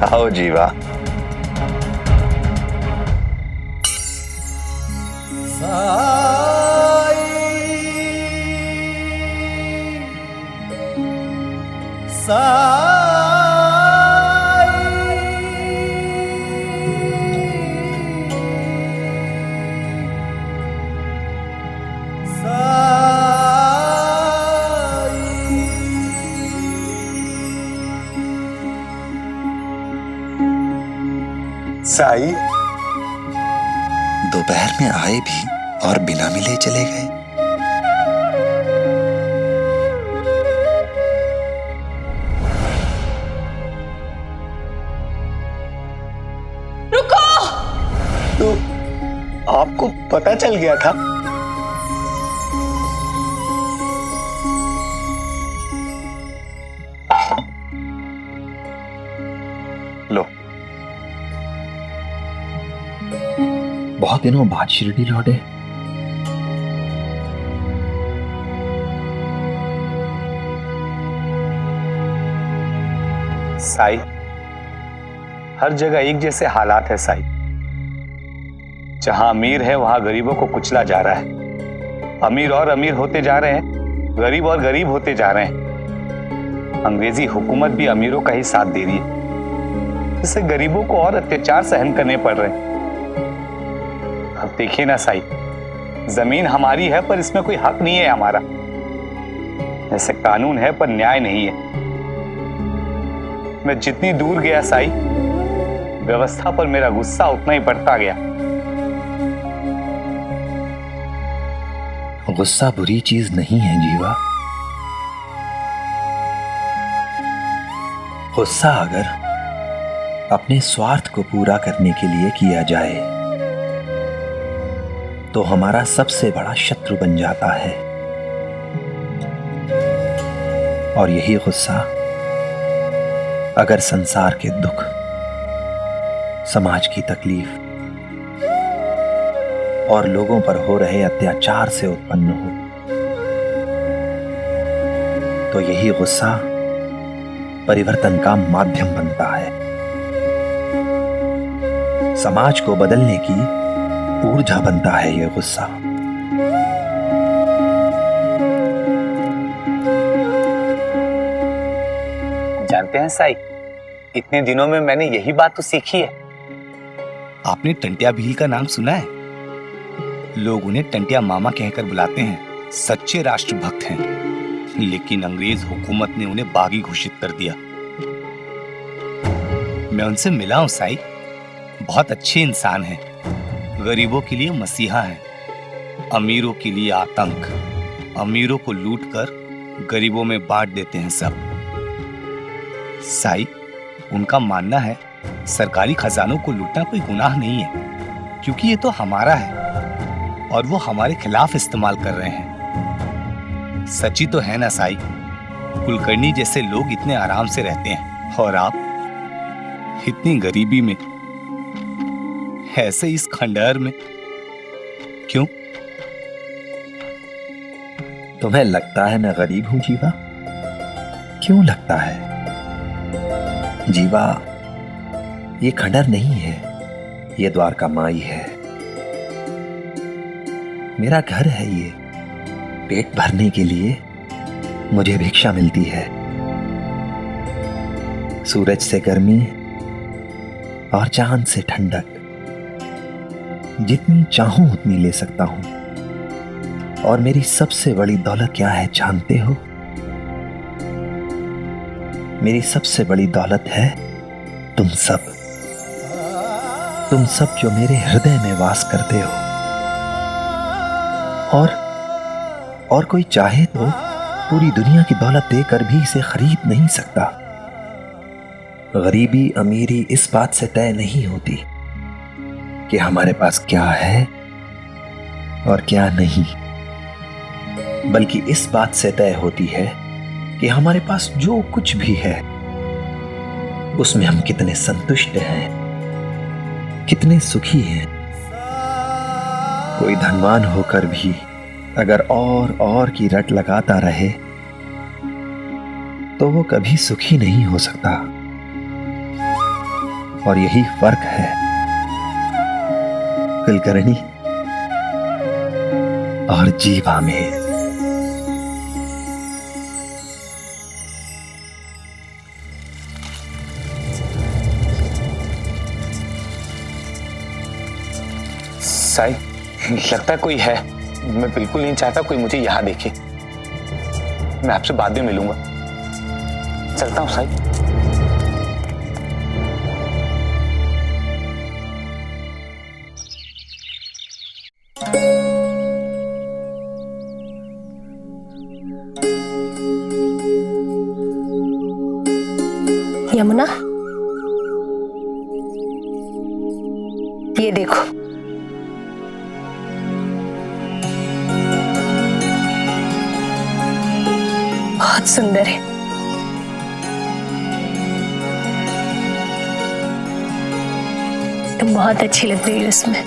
आओ जीवा। साई साई दोपहर में आए भी और बिना मिले चले गए। रुको! तो आपको पता चल गया था? लो, बहुत दिनों बाद शिरडी लौटे। साई, हर जगह एक जैसे हालात है साई। जहां अमीर है वहां गरीबों को कुचला जा रहा है। अमीर और अमीर होते जा रहे हैं, गरीब और गरीब होते जा रहे हैं। अंग्रेजी हुकूमत भी अमीरों का ही साथ दे रही है, इससे गरीबों को और अत्याचार सहन करने पड़ रहे हैं। अब देखिए ना साई, जमीन हमारी है पर इसमें कोई हक नहीं है हमारा। जैसे कानून है पर न्याय नहीं है। मैं जितनी दूर गया साई, व्यवस्था पर मेरा गुस्सा उतना ही बढ़ता गया। गुस्सा बुरी चीज नहीं है जीवा। गुस्सा अगर अपने स्वार्थ को पूरा करने के लिए किया जाए तो हमारा सबसे बड़ा शत्रु बन जाता है। और यही गुस्सा अगर संसार के दुख, समाज की तकलीफ और लोगों पर हो रहे अत्याचार से उत्पन्न हो, तो यही गुस्सा परिवर्तन का माध्यम बनता है। समाज को बदलने की ऊर्जा बनता है यह गुस्सा। जानते हैं साई, इतने दिनों में मैंने यही बात तो सीखी है। आपने टंटिया भील का नाम सुना है? लोग उन्हें टंटिया मामा कहकर बुलाते हैं। सच्चे राष्ट्रभक्त हैं, लेकिन अंग्रेज हुकूमत ने उन्हें बागी घोषित कर दिया। मैं उनसे मिला हूं साई, बहुत अच्छे इंसान हैं। गरीबों के लिए मसीहा हैं, अमीरों के लिए आतंक। अमीरों को लूटकर गरीबों में बांट देते हैं सब। साई, उनका मानना है सरकारी खजानों को लूटना कोई गुनाह नहीं है, क्योंकि ये तो हमारा है और वो हमारे खिलाफ इस्तेमाल कर रहे हैं। सच्ची तो है ना साई, कुलकर्णी जैसे लोग इतने आराम से रहते हैं और आप इतनी गरीबी में, ऐसे इस खंडहर में क्यों? तुम्हें लगता है मैं गरीब हूं जीवा? क्यों लगता है? जीवा, ये खंडहर नहीं है, ये द्वारका माई है। मेरा घर है ये। पेट भरने के लिए मुझे भिक्षा मिलती है। सूरज से गर्मी और चांद से ठंडक जितनी चाहूं उतनी ले सकता हूं। और मेरी सबसे बड़ी दौलत क्या है जानते हो? मेरी सबसे बड़ी दौलत है तुम सब। तुम सब जो मेरे हृदय में वास करते हो। और कोई चाहे तो पूरी दुनिया की दौलत देकर भी इसे खरीद नहीं सकता। गरीबी अमीरी इस बात से तय नहीं होती कि हमारे पास क्या है और क्या नहीं, बल्कि इस बात से तय होती है कि हमारे पास जो कुछ भी है उसमें हम कितने संतुष्ट हैं, कितने सुखी हैं। कोई धनवान होकर भी अगर और की रट लगाता रहे तो वो कभी सुखी नहीं हो सकता। और यही फर्क है कुलकर्णी और जीवा में। साई, लगता है कोई है। मैं बिल्कुल नहीं चाहता कोई मुझे यहां देखे। मैं आपसे बाद में मिलूंगा। चलता हूं साई। यमुना, ये देखो। बहुत सुंदर है। तुम बहुत अच्छी लग रही हो इसमें।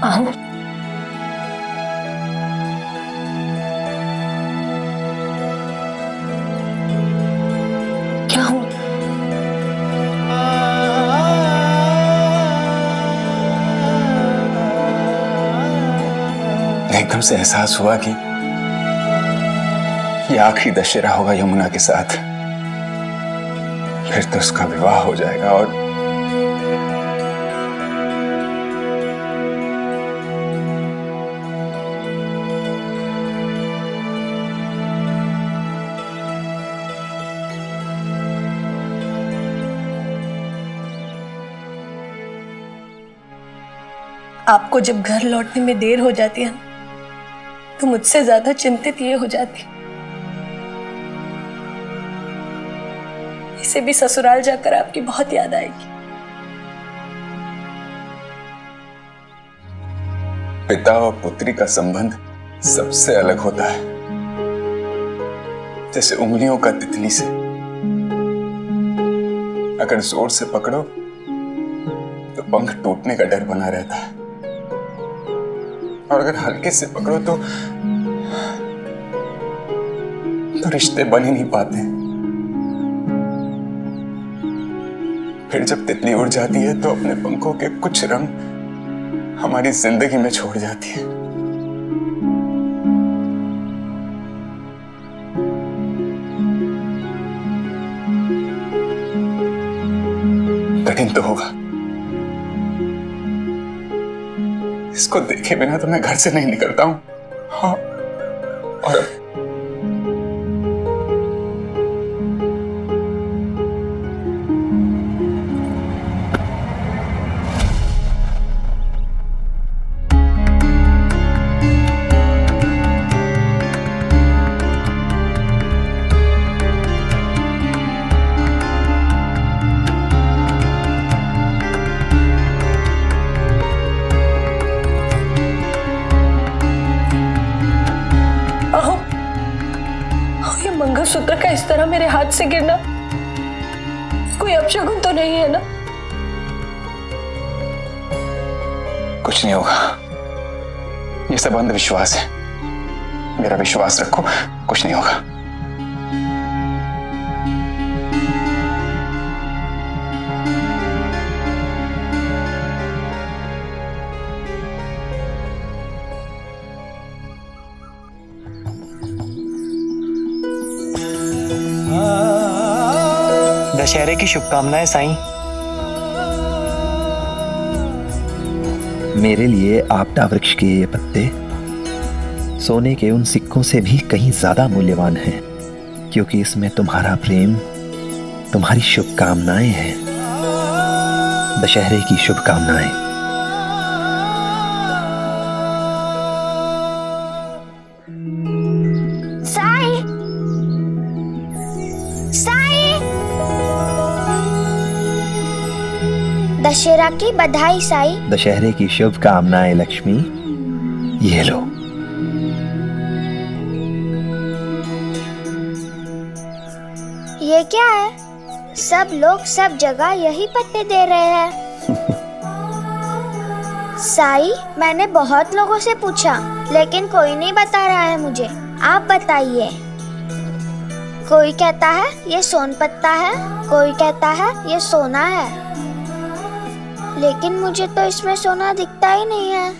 आओ। क्या हो? एकदम से एहसास हुआ कि ये आखिरी दशहरा होगा यमुना के साथ। फिर तो उसका विवाह हो जाएगा और आपको जब घर लौटने में देर हो जाती है तो मुझसे ज्यादा चिंतित ये हो जाती, इसे भी ससुराल जाकर आपकी बहुत याद आएगी। पिता और पुत्री का संबंध सबसे अलग होता है, जैसे उंगलियों का तितली से। अगर जोर से पकड़ो तो पंख टूटने का डर बना रहता है, और अगर हल्के से पकड़ो तो रिश्ते बन ही नहीं पाते। फिर जब तितली उड़ जाती है तो अपने पंखों के कुछ रंग हमारी जिंदगी में छोड़ जाती है। कठिन तो होगा, इसको देखे बिना तो मैं घर से नहीं निकलता हूं। हाँ, और मंगलसूत्र का इस तरह मेरे हाथ से गिरना कोई अपशगुन तो नहीं है ना? कुछ नहीं होगा, ये सब अंधविश्वास है। मेरा विश्वास रखो, कुछ नहीं होगा। दशहरे की शुभकामनाएं साईं। मेरे लिए आपटा वृक्ष के ये पत्ते सोने के उन सिक्कों से भी कहीं ज्यादा मूल्यवान हैं, क्योंकि इसमें तुम्हारा प्रेम, तुम्हारी शुभकामनाएं हैं। दशहरे की शुभकामनाएं। साईं, साईं, दशहरा की बधाई साईं। दशहरे की शुभकामनाएं लक्ष्मी, ये लो। ये क्या है? सब लोग सब जगह यही पत्ते दे रहे हैं। साईं, मैंने बहुत लोगों से पूछा लेकिन कोई नहीं बता रहा है मुझे, आप बताइए। कोई कहता है ये सोन पत्ता है, कोई कहता है ये सोना है, लेकिन मुझे तो इसमें सोना दिखता ही नहीं है।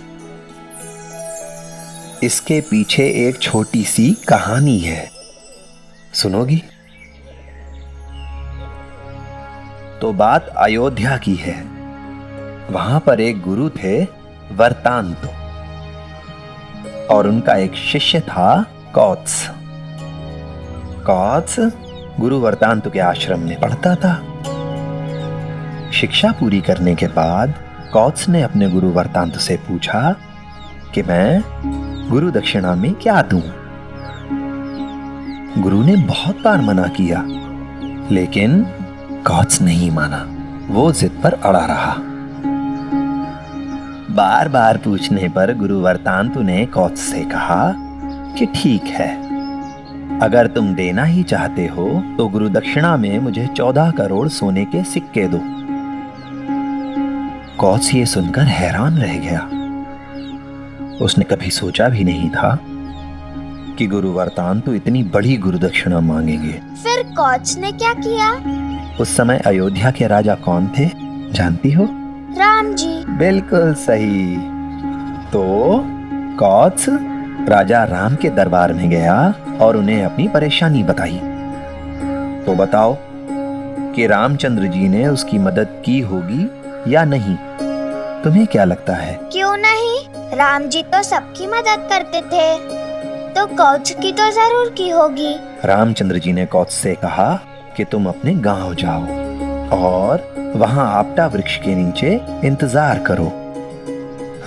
इसके पीछे एक छोटी सी कहानी है, सुनोगी? तो बात अयोध्या की है। वहां पर एक गुरु थे वर्तांतु और उनका एक शिष्य था कौत्स। कौत्स गुरु वर्तांतु के आश्रम में पढ़ता था। शिक्षा पूरी करने के बाद कौत्स ने अपने गुरु वर्तांतु से पूछा कि मैं गुरु दक्षिणा में क्या दूं? गुरु ने बहुत बार मना किया, लेकिन कौत्स नहीं माना। वो जिद पर अड़ा रहा। बार बार पूछने पर गुरु वर्तांतु ने कौत्स से कहा कि ठीक है, अगर तुम देना ही चाहते हो तो गुरु दक्षिणा में मुझे 14 करोड़ सोने के सिक्के दो। कौत्स ये सुनकर हैरान रह गया। उसने कभी सोचा भी नहीं था कि गुरु वर्तांतु इतनी बड़ी गुरु दक्षिणा मांगेंगे। फिर कौत्स ने क्या किया? उस समय अयोध्या के राजा कौन थे, जानती हो? राम जी। बिल्कुल सही। तो कौत्स राजा राम के दरबार में गया और उन्हें अपनी परेशानी बताई। तो बताओ कि रामचंद्र जी ने उसकी मदद की होगी या नहीं? तुम्हें क्या लगता है? क्यों नहीं, राम जी तो सबकी मदद करते थे, तो कौत्स की तो जरूर की होगी। रामचंद्र जी ने कौत्स से कहा कि तुम अपने गांव जाओ और वहां आपटा वृक्ष के नीचे इंतजार करो।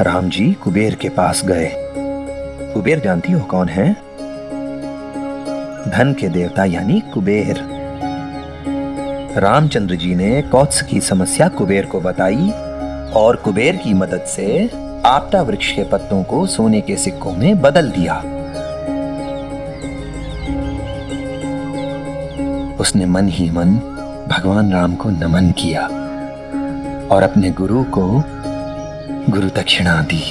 राम जी कुबेर के पास गए। कुबेर जानती हो कौन है? धन के देवता यानी कुबेर। रामचंद्र जी ने कौत्स की समस्या कुबेर को बताई और कुबेर की मदद से आपटा वृक्ष के पत्तों को सोने के सिक्कों में बदल दिया। उसने मन ही मन भगवान राम को नमन किया और अपने गुरु को गुरु दक्षिणा दी।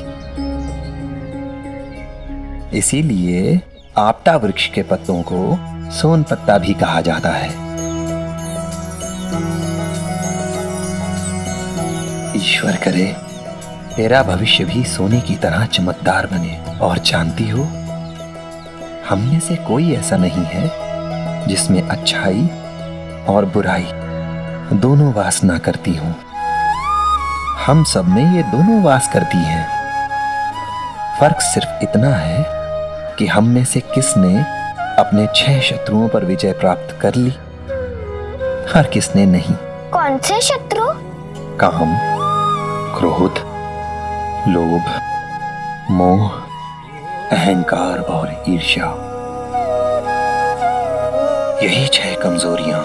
इसीलिए आपटा वृक्ष के पत्तों को सोन पत्ता भी कहा जाता है। ईश्वर करे तेरा भविष्य भी सोने की तरह चमकदार बने। और जानती हो, हम में से कोई ऐसा नहीं है जिसमें अच्छाई और बुराई दोनों वास ना करती हूं। हम सब में ये दोनों वास करती हैं। फर्क सिर्फ इतना है कि हम में से किसने अपने 6 शत्रुओं पर विजय प्राप्त कर ली और किसने नहीं। कौन से शत्रु? काम, क्रोध, लोभ, मोह, अहंकार और ईर्ष्या। यही 6 कमजोरियां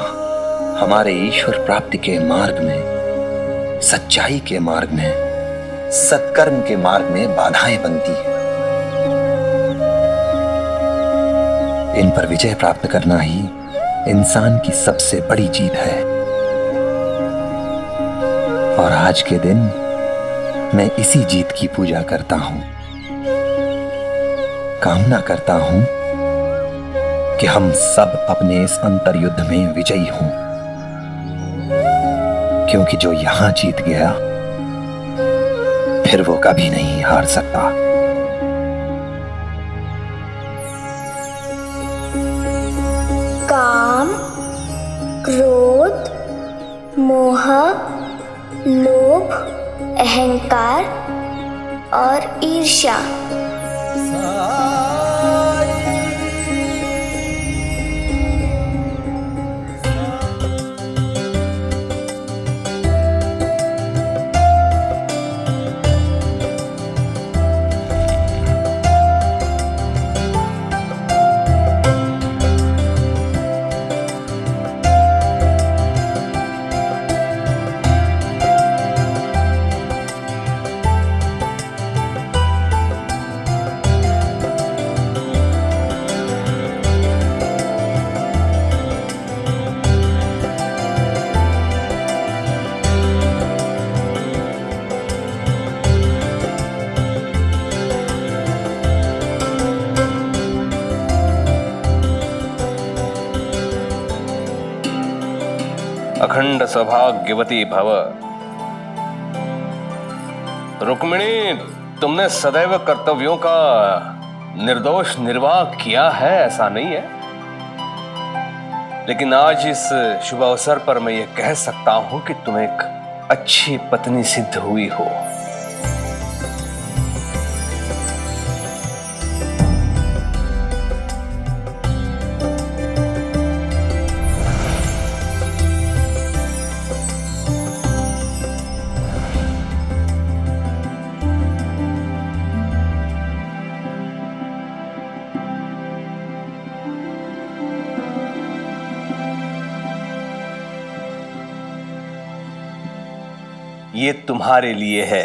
हमारे ईश्वर प्राप्ति के मार्ग में, सच्चाई के मार्ग में, सत्कर्म के मार्ग में बाधाएं बनती हैं। इन पर विजय प्राप्त करना ही इंसान की सबसे बड़ी जीत है। और आज के दिन मैं इसी जीत की पूजा करता हूं। कामना करता हूं कि हम सब अपने इस अंतर युद्ध में विजयी हों, क्योंकि जो यहां जीत गया फिर वो कभी नहीं हार सकता। काम, क्रोध, मोह, लोभ, अहंकार और ईर्ष्या। अखंड सौभाग्यवती भव। रुक्मिणी, तुमने सदैव कर्तव्यों का निर्दोष निर्वाह किया है, ऐसा नहीं है। लेकिन आज इस शुभ अवसर पर मैं ये कह सकता हूं कि तुम एक अच्छी पत्नी सिद्ध हुई हो। ये तुम्हारे लिए है।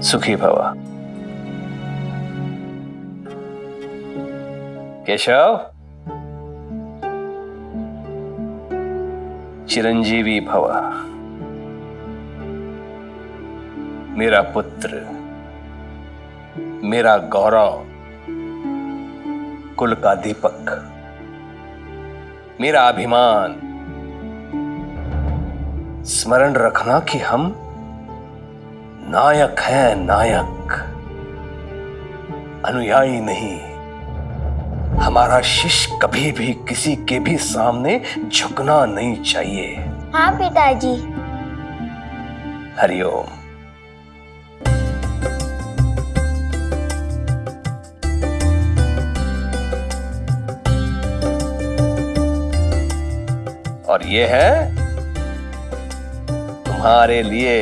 सुखी भव। केशव, चिरंजीवी भव। मेरा पुत्र, मेरा गौरव, कुल का दीपक, मेरा अभिमान। स्मरण रखना कि हम नायक हैं, नायक, अनुयायी नहीं। हमारा शिष्य कभी भी किसी के भी सामने झुकना नहीं चाहिए। हाँ पिताजी। हरिओम। और ये है तुम्हारे लिए।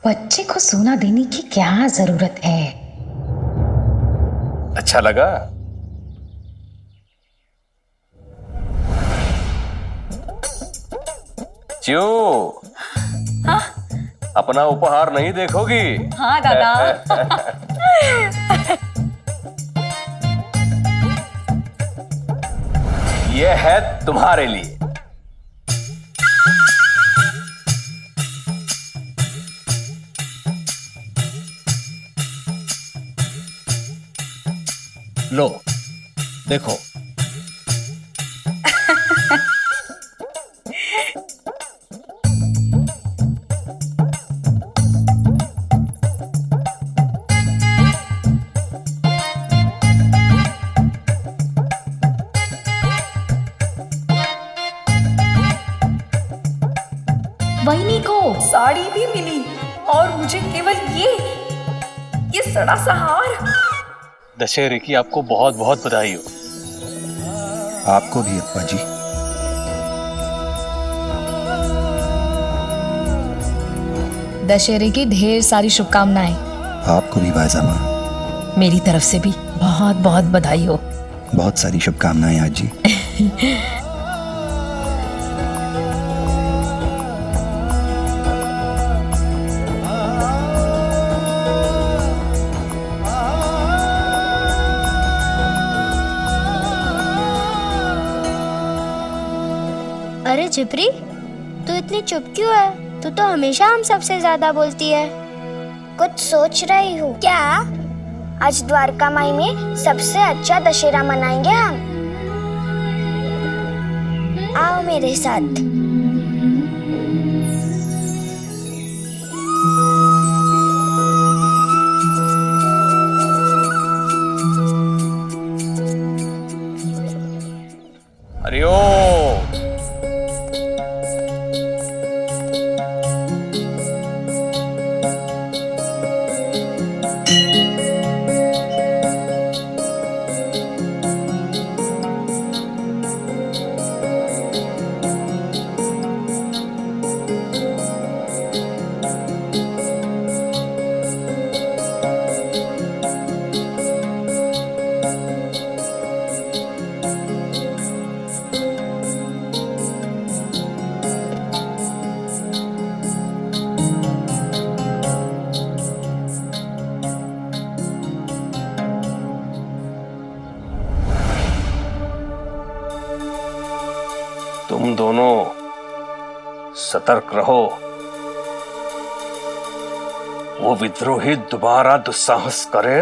बच्चे को सोना देने की क्या जरूरत है? अच्छा लगा? क्यों? हाँ? अपना उपहार नहीं देखोगी? हाँ दादा। यह है तुम्हारे लिए। लो देखो। वहीनी को साड़ी भी मिली और मुझे केवल ये सड़ा सा हार। दशहरे की आपको बहुत बहुत बधाई हो। आपको भी अप्पा जी। दशहरे की ढेर सारी शुभकामनाएं। आपको भी बायजामा। मेरी तरफ से भी बहुत बहुत बधाई हो। बहुत सारी शुभकामनाएं आज जी। अरे झिपरी, तू इतनी चुप क्यों है? तू तो हमेशा हम सबसे ज्यादा बोलती है। कुछ सोच रही हूँ क्या? आज द्वारका माई में सबसे अच्छा दशहरा मनाएंगे हम। आओ मेरे साथ। हरिओम। सतर्क रहो। वो विद्रोही दोबारा दुस्साहस करे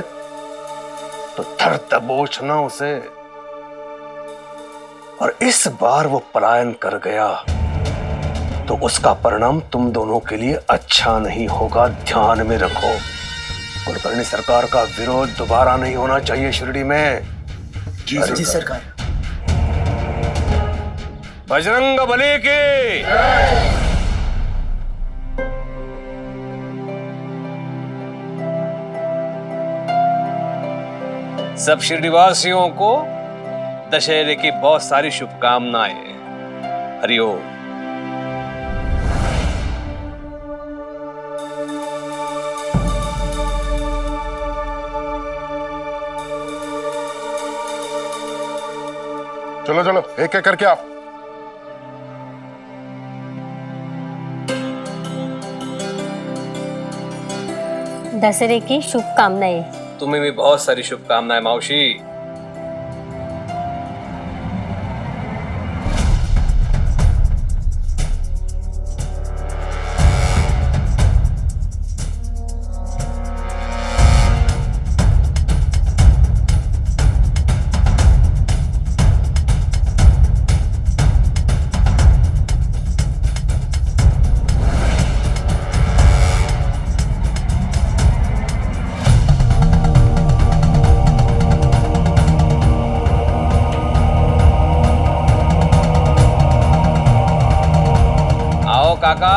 तो धर दबोचना उसे। और इस बार वो पलायन कर गया तो उसका परिणाम तुम दोनों के लिए अच्छा नहीं होगा, ध्यान में रखो। कुलकर्णी सरकार का विरोध दोबारा नहीं होना चाहिए शिरडी में। जी सरकार। बजरंग बली की। सब शिरडीवासियों को दशहरे की बहुत सारी शुभकामनाएं। हरिओम। चलो चलो एक एक करके आप। दशहरे की शुभकामनाएं। तुम्हें भी बहुत सारी शुभकामनाएं मौसी। काका।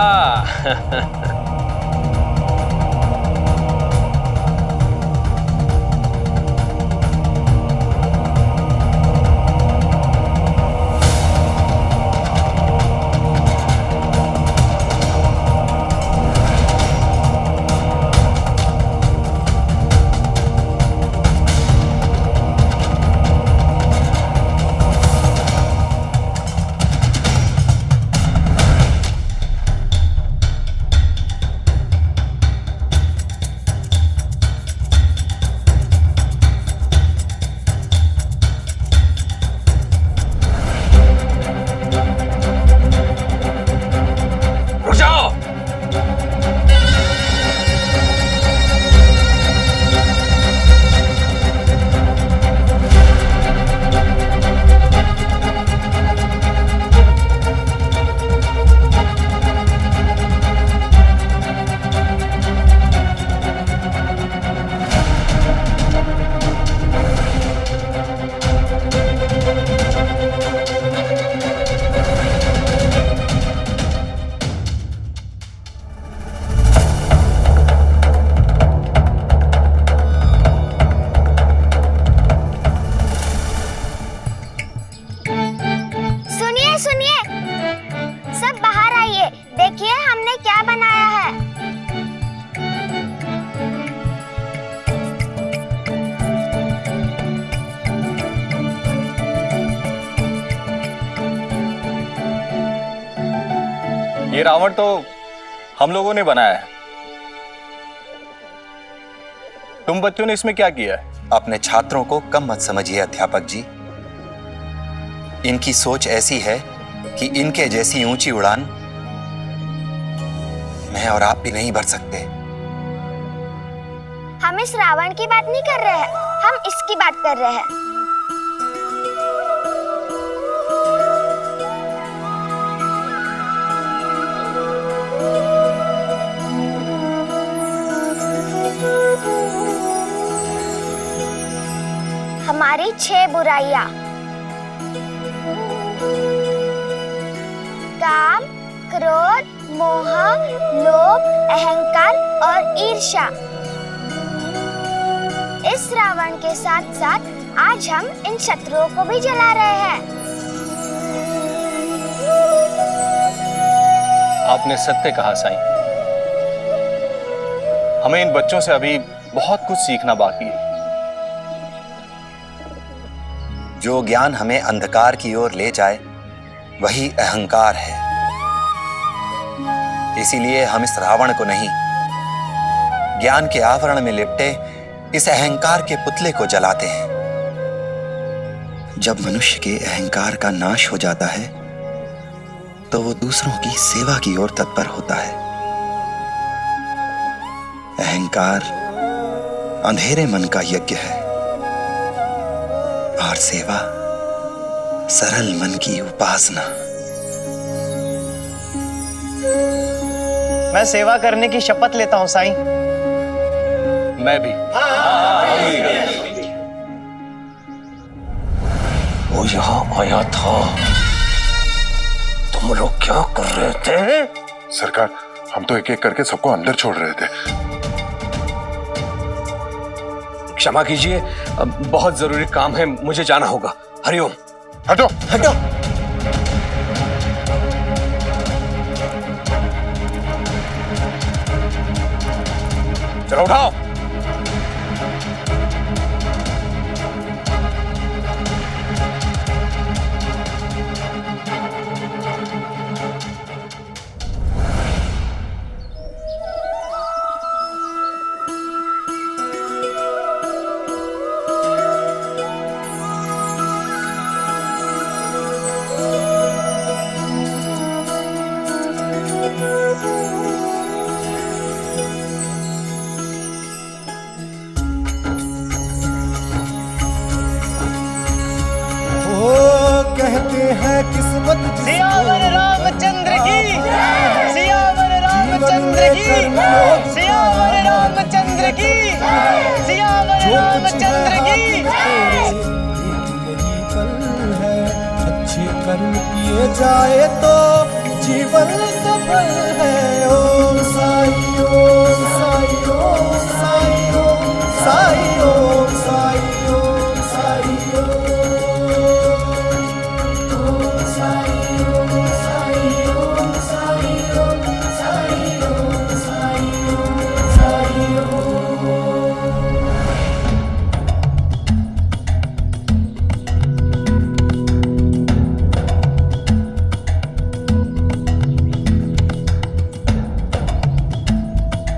ये रावण तो हम लोगों ने बनाया है। तुम बच्चों ने इसमें क्या किया है? अपने छात्रों को कम मत समझिए अध्यापक जी। इनकी सोच ऐसी है कि इनके जैसी ऊंची उड़ान मैं और आप भी नहीं भर सकते। हम इस रावण की बात नहीं कर रहे हैं, हम इसकी बात कर रहे हैं। हमारी 6 बुराइयां: काम, क्रोध, मोह, लोभ, अहंकार और ईर्ष्या। इस रावण के साथ साथ आज हम इन शत्रुओं को भी जला रहे हैं। आपने सत्य कहा साईं। हमें इन बच्चों से अभी बहुत कुछ सीखना बाकी है। जो ज्ञान हमें अंधकार की ओर ले जाए वही अहंकार है। इसीलिए हम इस रावण को नहीं, ज्ञान के आवरण में लिपटे इस अहंकार के पुतले को जलाते हैं। जब मनुष्य के अहंकार का नाश हो जाता है तो वो दूसरों की सेवा की ओर तत्पर होता है। अहंकार अंधेरे मन का यज्ञ है और सेवा सरल मन की उपासना। मैं सेवा करने की शपथ लेता हूं साईं। मैं भी। वो यहाँ आया था, तुम लोग क्या कर रहे थे? सरकार, हम तो एक एक करके सबको अंदर छोड़ रहे थे। क्षमा कीजिए, अब बहुत जरूरी काम है, मुझे जाना होगा। हरिओम। हटो हटो। चलो उठाओ। कहते हैं किस्मत सियावर रामचंद्र की, सियावर रामचंद्र की, सियावर रामचंद्र की, सियावर रामचंद्र की। यही पल है, अच्छे कर्म किए जाए तो जीवन सफल है। ओम साई ओम साई ओम साई ओम साई ओम साई ओम साई ओम।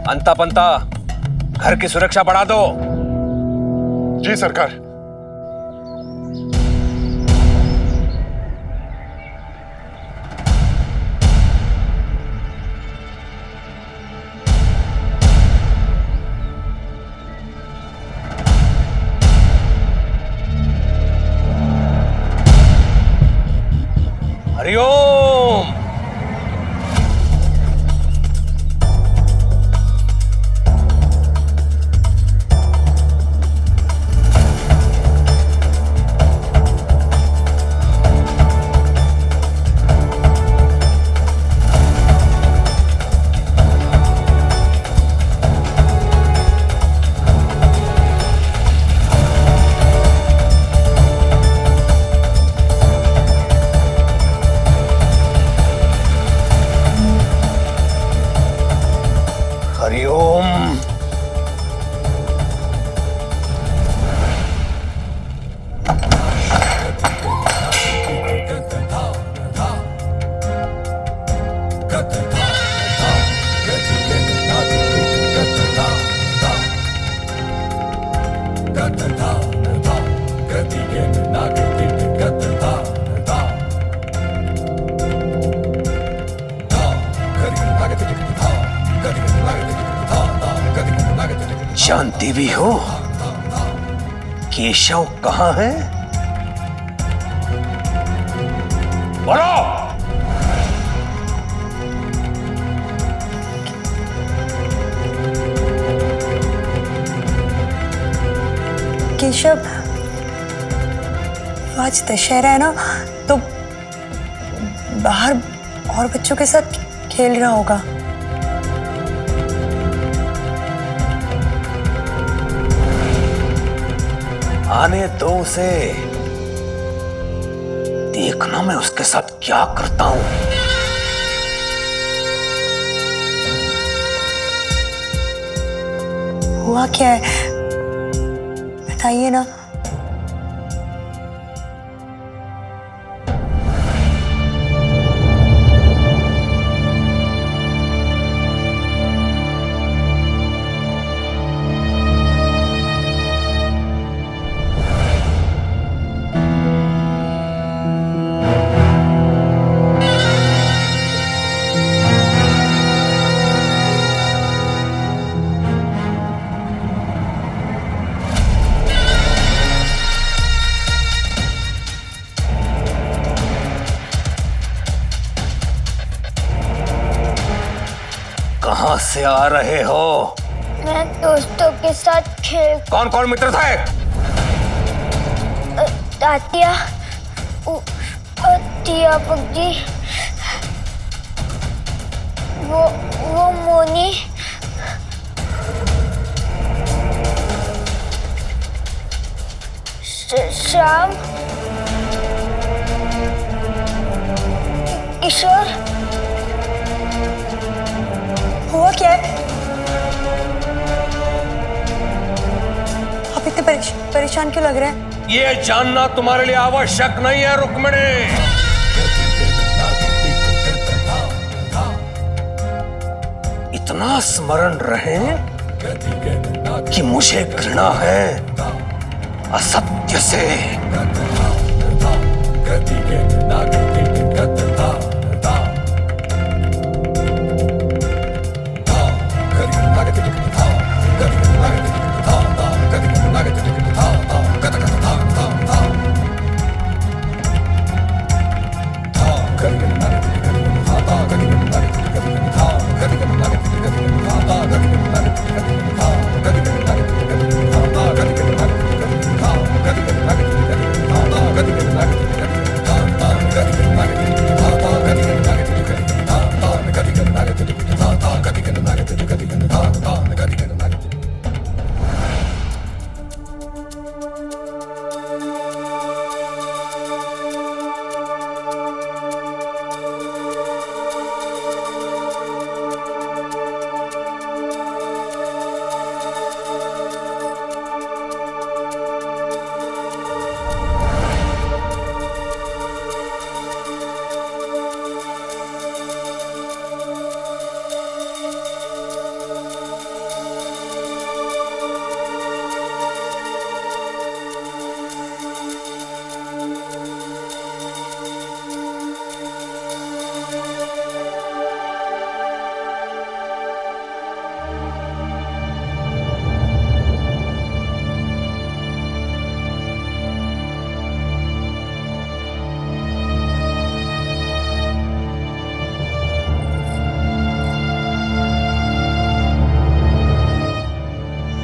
अंता पंता घर की सुरक्षा बढ़ा दो। जी सरकार। हरिओम। हरिओम। जानती भी हो केशव कहाँ है? बोलो। केशव, आज दशहरा है ना, तो बाहर और बच्चों के साथ खेल रहा होगा। आने दो उसे, देखना मैं उसके साथ क्या करता हूं। हुआ क्या है, बताइए ना। कहां से आ रहे हो? मैं दोस्तों के साथ खेल। कौन कौन मित्र थे? तातिया, टिया पगजी, वो मोनी, श्याम, किशोर। हुआ क्या है? आप इतने परेशान क्यों लग रहे हैं? ये जानना तुम्हारे लिए आवश्यक नहीं है रुक्मिणी। इतना स्मरण रहे कि मुझे घृणा है असत्य से।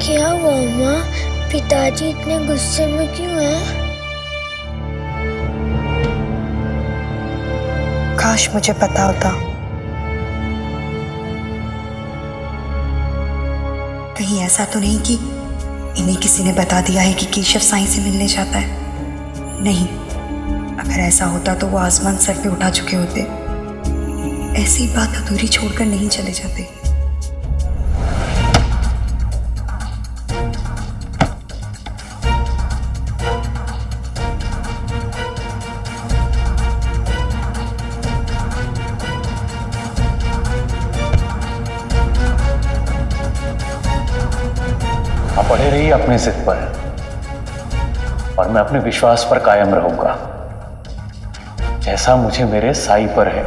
क्या हुआ माँ? पिताजी इतने गुस्से में क्यों हैं? काश मुझे पता होता। कहीं ऐसा तो नहीं कि इन्हें किसी ने बता दिया है कि केशव साईं से मिलने जाता है? नहीं, अगर ऐसा होता तो वो आसमान सर पे उठा चुके होते। ऐसी बात अधूरी छोड़कर नहीं चले जाते। आप पड़े रहिए अपने जिद पर और मैं अपने विश्वास पर कायम रहूंगा, जैसा मुझे मेरे साईं पर है।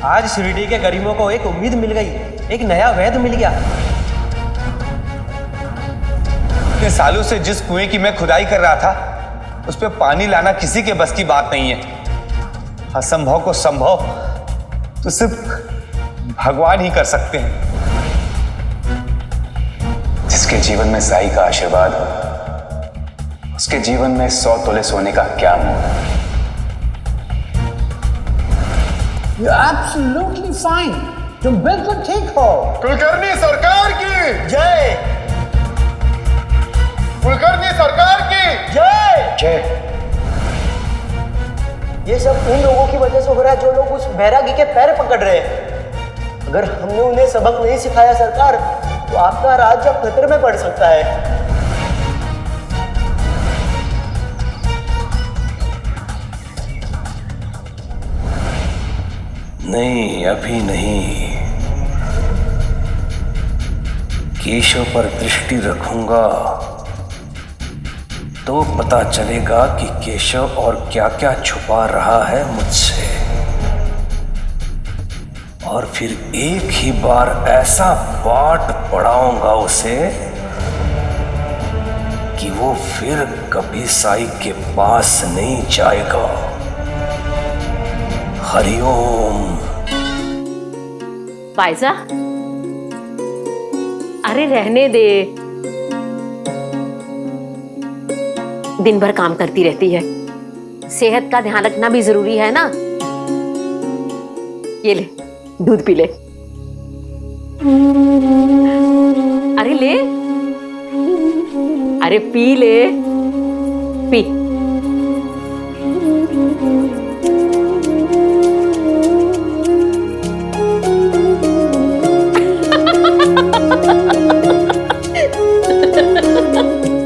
आज शिरडी के गरीबों को एक उम्मीद मिल गई, एक नया वैद मिल गया। इतने सालों से जिस कुएं की मैं खुदाई कर रहा था, उस पर पानी लाना किसी के बस की बात नहीं है। असंभव को संभव तो सिर्फ भगवान ही कर सकते हैं। जिसके जीवन में साईं का आशीर्वाद हो, उसके जीवन में 100 तोले सोने का क्या मोह। You're absolutely fine. तुम बिल्कुल ठीक हो। कुलकर्णी सरकार की जय। कुलकर्णी सरकार की जय। जय। ये सब उन लोगों की वजह से हो रहा है जो लोग उस बैरागी के पैर पकड़ रहे हैं। अगर हमने उन्हें सबक नहीं सिखाया सरकार, तो आपका राज्य अब खतरे में पड़ सकता है। नहीं, अभी नहीं। केशव पर दृष्टि रखूंगा तो पता चलेगा कि केशव और क्या क्या छुपा रहा है मुझसे। और फिर एक ही बार ऐसा पाठ पढ़ाऊंगा उसे कि वो फिर कभी साई के पास नहीं जाएगा। हरिओम। पायजा, अरे रहने दे, दिन भर काम करती रहती है, सेहत का ध्यान रखना भी जरूरी है ना। ये ले, दूध पी ले। अरे ले, अरे पी ले, पी।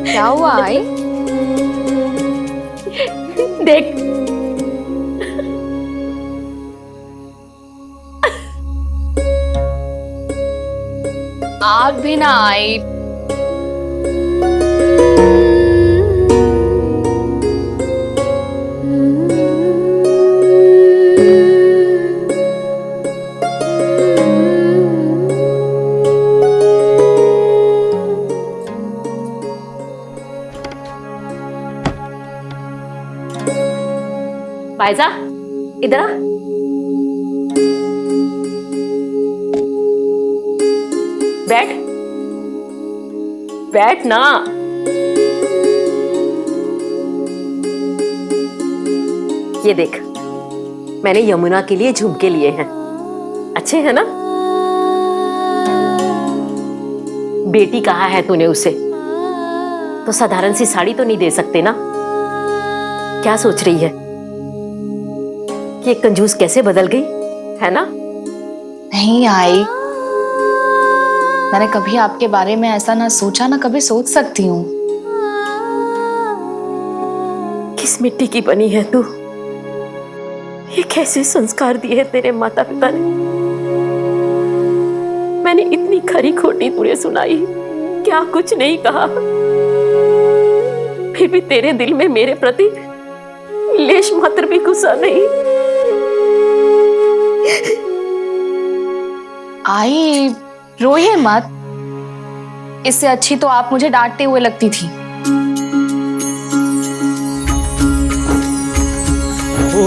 क्या हुआ आई? देख, आग भी ना आई। पायजा, इधर आ। बैठ, बैठ ना। ये देख, मैंने यमुना के लिए झुमके लिए हैं, अच्छे हैं ना? बेटी कहा है तूने उसे, तो साधारण सी साड़ी तो नहीं दे सकते ना? क्या सोच रही है कि एक कंजूस कैसे बदल गई, है ना? नहीं आई, मैंने कभी आपके बारे में ऐसा ना सोचा, ना कभी सोच सकती हूँ। किस मिट्टी की बनी है तू? ये कैसे संस्कार दिए हैं तेरे माता पिता ने? मैंने इतनी खरी खोटी तुझे सुनाई, क्या कुछ नहीं कहा, फिर भी तेरे दिल में मेरे प्रति लेश मात्र भी गुस्सा नहीं। आई, रोइए मत, इससे अच्छी तो आप मुझे डांटते हुए लगती थी। ओ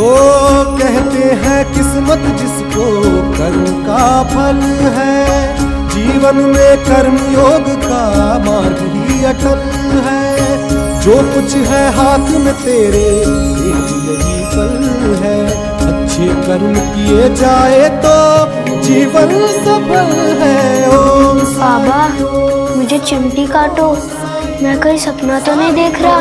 कहते हैं किस्मत जिसको कर्म का फल है, जीवन में कर्म योग का मार्ग ही अटल है। जो कुछ है हाथ में तेरे एक यही पल है, अच्छे कर्म किए जाए तो जीवन सफल है। ओ बाबा, मुझे चिमटी काटो, मैं कोई सपना तो नहीं देख रहा।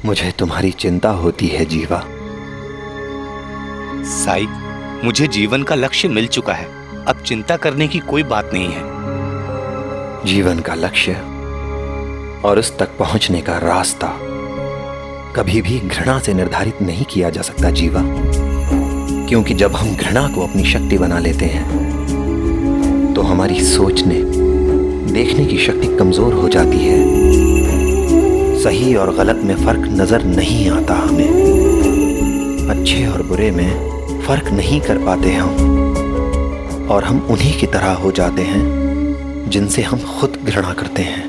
मुझे तुम्हारी चिंता होती है जीवा। साई, मुझे जीवन का लक्ष्य मिल चुका है, अब चिंता करने की कोई बात नहीं है। जीवन का लक्ष्य और उस तक पहुंचने का रास्ता कभी भी घृणा से निर्धारित नहीं किया जा सकता जीवा, क्योंकि जब हम घृणा को अपनी शक्ति बना लेते हैं तो हमारी सोचने, देखने की शक्ति कमजोर हो जाती है। सही और गलत में फर्क नजर नहीं आता हमें, अच्छे और बुरे में फर्क नहीं कर पाते हम, और हम उन्हीं की तरह हो जाते हैं जिनसे हम खुद घृणा करते हैं।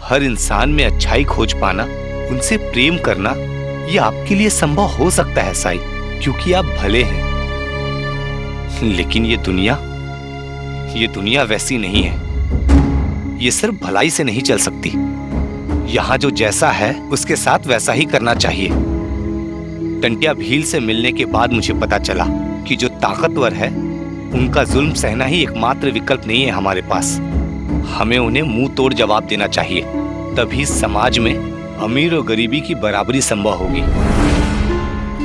हर इंसान में अच्छाई खोज पाना, उनसे प्रेम करना, ये आपके लिए संभव हो सकता है साई, क्योंकि आप भले हैं। लेकिन ये दुनिया वैसी नहीं है। ये सिर्फ भलाई से नहीं चल सकती। यहाँ जो जैसा है उसके साथ वैसा ही करना चाहिए। टंटिया भील से मिलने के बाद मुझे पता चला कि जो ताकतवर है उनका जुल्म सहना ही एकमात्र विकल्प नहीं है हमारे पास। हमें उन्हें मुंह तोड़ जवाब देना चाहिए, तभी समाज में अमीर और गरीबी की बराबरी संभव होगी।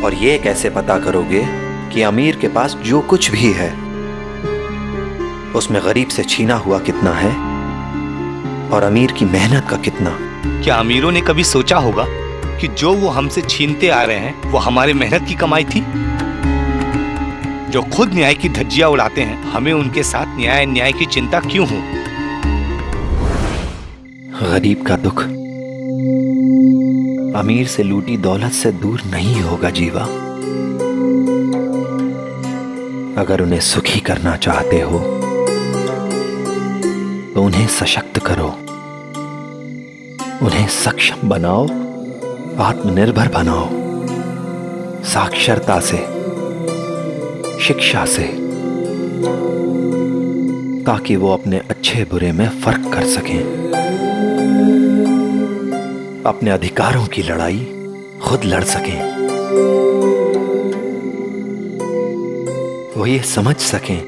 और ये कैसे पता करोगे कि अमीर के पास जो कुछ भी है उसमें गरीब से छीना हुआ कितना है और अमीर की मेहनत का कितना? क्या अमीरों ने कभी सोचा होगा कि जो वो हमसे छीनते आ रहे हैं वो हमारे मेहनत की कमाई थी? जो खुद न्याय की धज्जियां उड़ाते हैं, हमें उनके साथ न्याय की चिंता क्यों हो? गरीब का दुख अमीर से लूटी दौलत से दूर नहीं होगा जीवा। अगर उन्हें सुखी करना चाहते हो तो उन्हें सशक्त करो, उन्हें सक्षम बनाओ, आत्मनिर्भर बनाओ, साक्षरता से, शिक्षा से, ताकि वो अपने अच्छे बुरे में फर्क कर सकें, अपने अधिकारों की लड़ाई खुद लड़ सकें, वो ये समझ सकें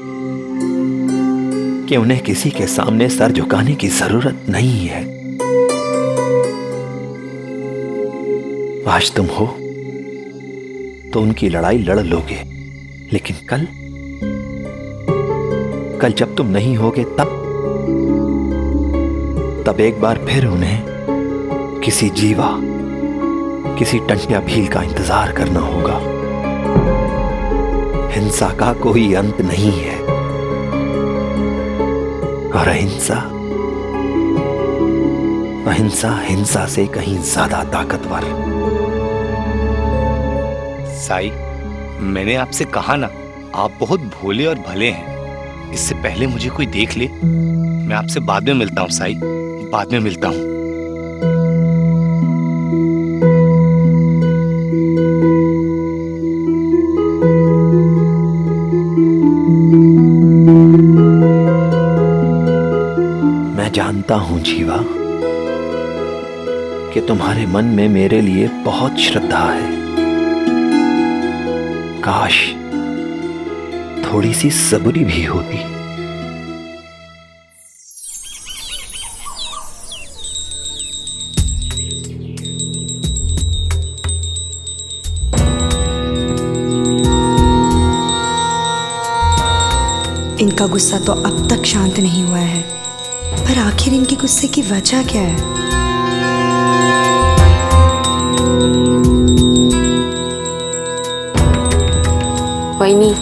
कि उन्हें किसी के सामने सर झुकाने की जरूरत नहीं है। आज तुम हो तो उनकी लड़ाई लड़ लोगे, लेकिन कल जब तुम नहीं होगे तब एक बार फिर उन्हें किसी जीवा, किसी टंटिया भील का इंतजार करना होगा। हिंसा का कोई अंत नहीं है और अहिंसा हिंसा से कहीं ज्यादा ताकतवर। साई, मैंने आपसे कहा ना, आप बहुत भोले और भले हैं। इससे पहले मुझे कोई देख ले, मैं आपसे बाद में मिलता हूँ साई, बाद में मिलता हूँ। मैं जानता हूं जीवा कि तुम्हारे मन में मेरे लिए बहुत श्रद्धा है। काश थोड़ी सी सबूरी भी होती। इनका गुस्सा तो अब तक शांत नहीं हुआ है, पर आखिर इनके गुस्से की वजह क्या है? वहीनी,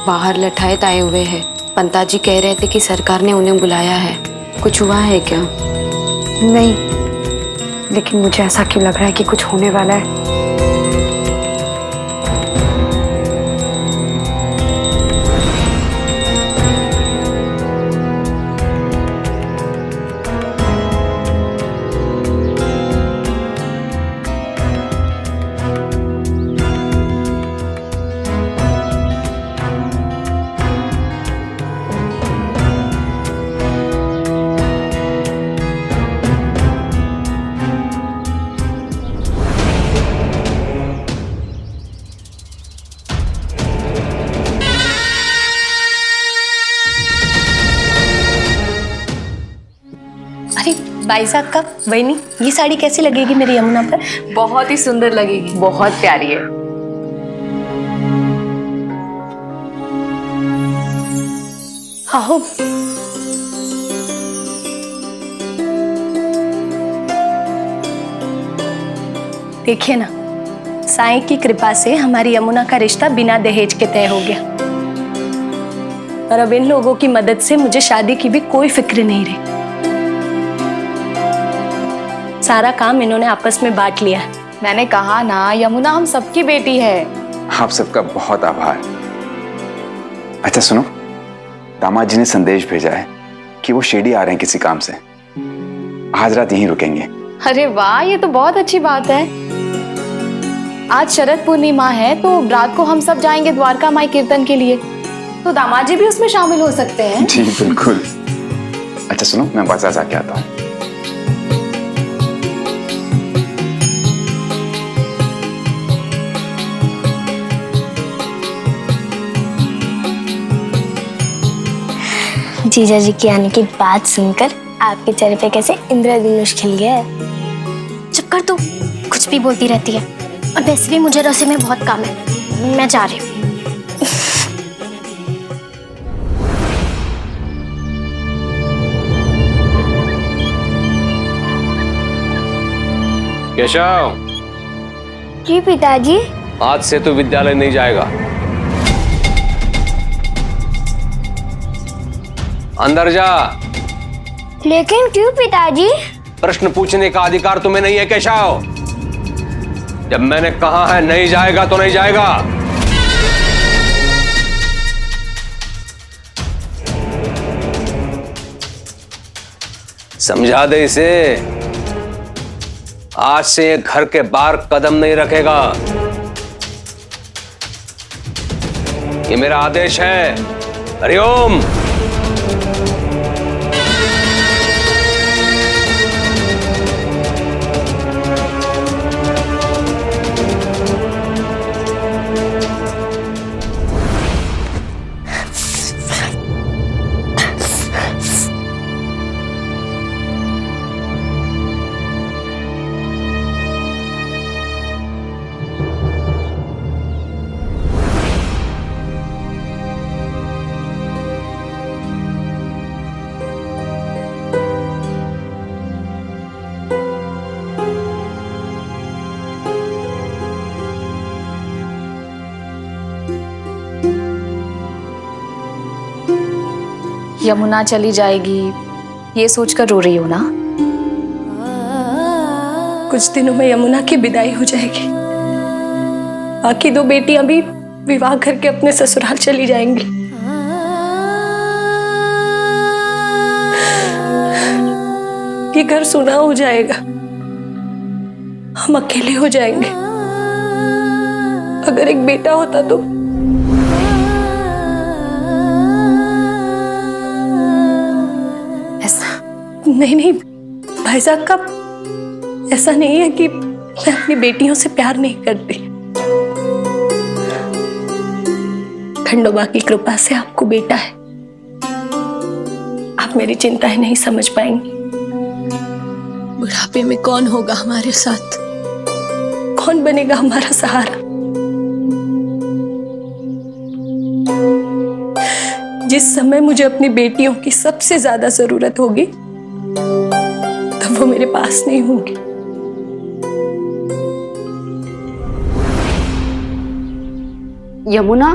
बाहर लठायत आए हुए हैं। पंताजी कह रहे थे कि सरकार ने उन्हें बुलाया है। कुछ हुआ है क्या? नहीं, लेकिन मुझे ऐसा क्यों लग रहा है कि कुछ होने वाला है। भाई साहब का वहीनी, ये साड़ी कैसी लगेगी मेरी यमुना पर? बहुत ही सुंदर लगेगी, बहुत प्यारी है। आओ। देखिए ना, साईं की कृपा से हमारी यमुना का रिश्ता बिना दहेज के तय हो गया और अब इन लोगों की मदद से मुझे शादी की भी कोई फिक्र नहीं रही। सारा काम इन्होंने आपस में बांट लिया। मैंने कहा ना, यमुना हम सबकी बेटी है। आप सबका बहुत आभार। अच्छा सुनो, दामाद जी ने संदेश भेजा है कि वो शिरडी आ रहे हैं किसी काम से। आज रात यहीं रुकेंगे। अरे वाह, ये तो बहुत अच्छी बात है। आज शरद पूर्णिमा है तो रात को हम सब जाएंगे द्वारका माई कीर्तन के लिए, तो दामाद जी भी उसमें शामिल हो सकते हैं। जी बिल्कुल। अच्छा सुनो, मैं बाजार जाके आता हूँ। जीजा जी की आने की बात सुनकर आपके चेहरे पे कैसे इंद्रधनुष खिल गया है। चुप कर तू, कुछ भी बोलती रहती है। और वैसे भी मुझे रसोई में बहुत काम है, मैं जा रही हूँ। केशव। जी पिताजी। आज से तू विद्यालय नहीं जाएगा। अंदर जा। लेकिन क्यों पिताजी? प्रश्न पूछने का अधिकार तुम्हें नहीं है केशव। जब मैंने कहा है नहीं जाएगा तो नहीं जाएगा। समझा दे इसे, आज से ये घर के बाहर कदम नहीं रखेगा। ये मेरा आदेश है। हरिओम। यमुना चली जाएगी ये सोचकर रो रही हो ना? कुछ दिनों में यमुना की विदाई हो जाएगी। बाकी दो बेटियां भी विवाह करके अपने ससुराल चली जाएंगी। ये घर सुना हो जाएगा, हम अकेले हो जाएंगे। अगर एक बेटा होता तो नहीं भाई साहब का ऐसा नहीं है कि मैं अपनी बेटियों से प्यार नहीं करती। खंडोबा की कृपा से आपको बेटा है। आप मेरी चिंताएं नहीं समझ पाएंगी। बुढ़ापे में कौन होगा हमारे साथ? कौन बनेगा हमारा सहारा? जिस समय मुझे अपनी बेटियों की सबसे ज्यादा जरूरत होगी तब वो मेरे पास नहीं होंगी। यमुना,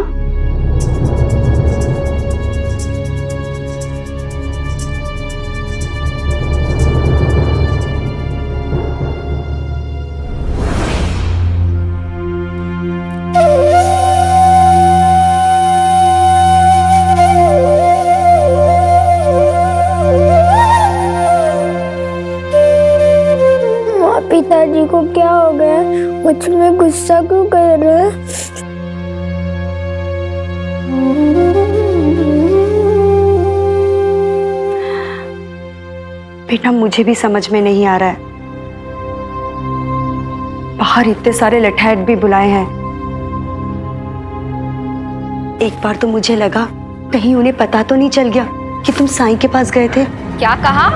पिताजी को क्या हो गया? मुझ में गुस्सा क्यों कर रहे हैं? बेटा मुझे भी समझ में नहीं आ रहा है। बाहर इतने सारे लठैत भी बुलाए हैं। एक बार तो मुझे लगा कहीं उन्हें पता तो नहीं चल गया कि तुम साईं के पास गए थे। क्या कहा?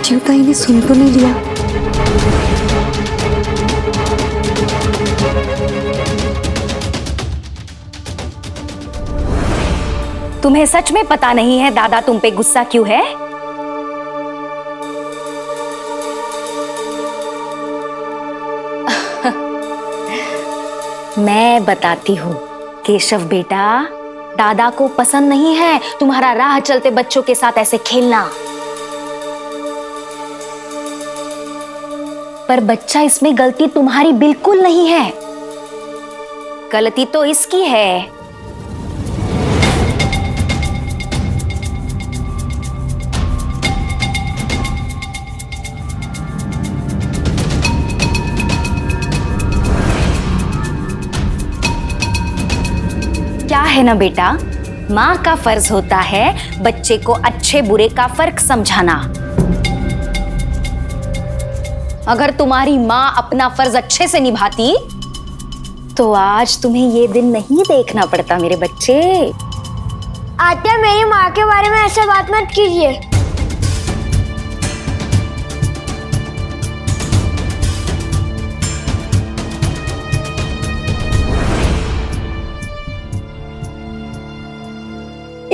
जीवताई ने सुन तो नहीं लिया? तुम्हें सच में पता नहीं है दादा तुम पे गुस्सा क्यों है? मैं बताती हूँ केशव बेटा, दादा को पसंद नहीं है तुम्हारा राह चलते बच्चों के साथ ऐसे खेलना। पर बच्चा इसमें गलती तुम्हारी बिल्कुल नहीं है, गलती तो इसकी है। क्या है ना बेटा, माँ का फर्ज होता है बच्चे को अच्छे बुरे का फर्क समझाना। अगर तुम्हारी माँ अपना फर्ज अच्छे से निभाती तो आज तुम्हें ये दिन नहीं देखना पड़ता मेरे बच्चे। आत्या, मेरी माँ के बारे में ऐसा बात मत कीजिए।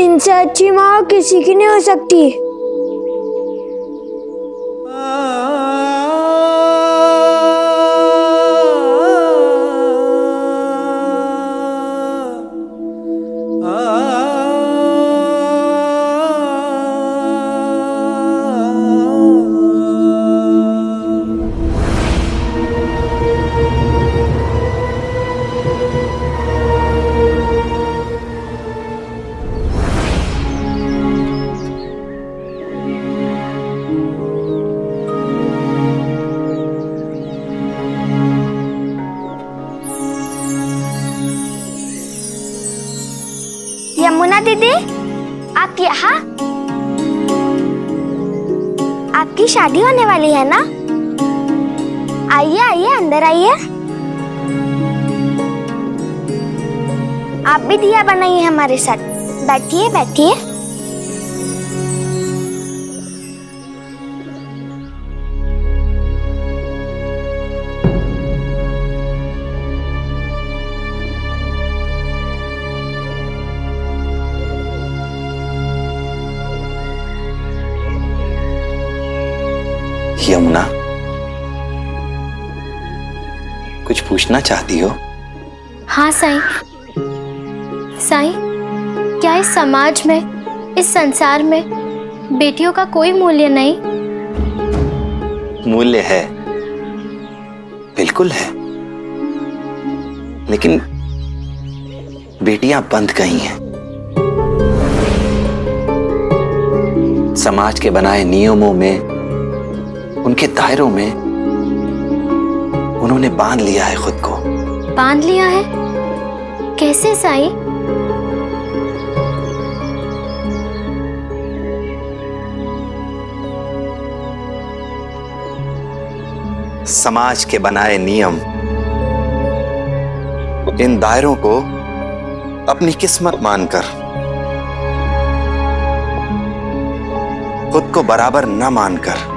इनसे अच्छी माँ किसी की नहीं हो सकती। यमुना दीदी, आप यहाँ? आपकी शादी होने वाली है ना? आइए आइए, अंदर आइए। आप भी दिया बनाइए हमारे साथ। बैठिए बैठिए। यमुना, कुछ पूछना चाहती हो? हाँ साईं। साईं, क्या इस समाज में, इस संसार में बेटियों का कोई मूल्य नहीं? मूल्य है, बिल्कुल है, लेकिन बेटियां बंध गई हैं। समाज के बनाए नियमों में, उनके दायरों में उन्होंने बांध लिया है खुद को। बांध लिया है? कैसे साईं? समाज के बनाए नियम इन दायरों को अपनी किस्मत मानकर, खुद को बराबर न मानकर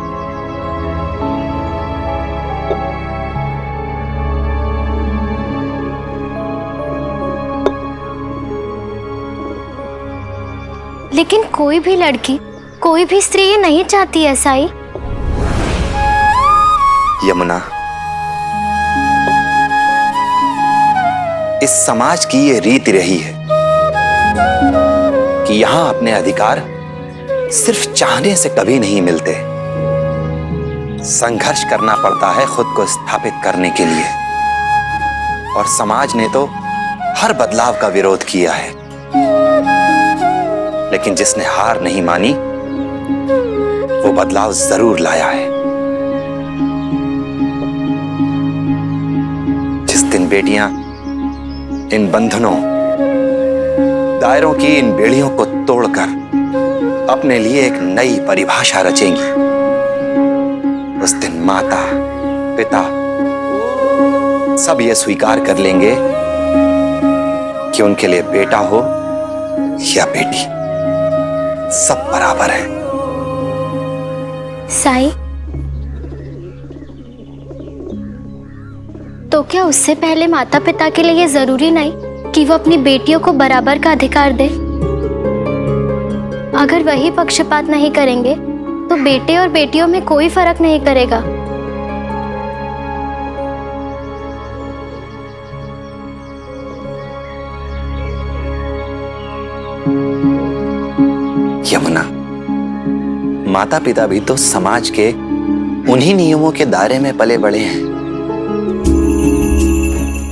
लेकिन कोई भी लड़की, कोई भी स्त्री ये नहीं चाहती है साईं। यमुना, इस समाज की ये रीति रही है कि यहां अपने अधिकार सिर्फ चाहने से कभी नहीं मिलते, संघर्ष करना पड़ता है खुद को स्थापित करने के लिए। और समाज ने तो हर बदलाव का विरोध किया है, लेकिन जिसने हार नहीं मानी वो बदलाव जरूर लाया है। जिस दिन बेटियां इन बंधनों, दायरों की इन बेड़ियों को तोड़कर अपने लिए एक नई परिभाषा रचेंगी, उस दिन माता, पिता सब ये स्वीकार कर लेंगे कि उनके लिए बेटा हो या बेटी, सब बराबर है। साईं, तो क्या उससे पहले माता पिता के लिए ये जरूरी नहीं कि वो अपनी बेटियों को बराबर का अधिकार दे? अगर वही पक्षपात नहीं करेंगे तो बेटे और बेटियों में कोई फर्क नहीं करेगा। यमुना, माता पिता भी तो समाज के उन्हीं नियमों के दायरे में पले बड़े हैं।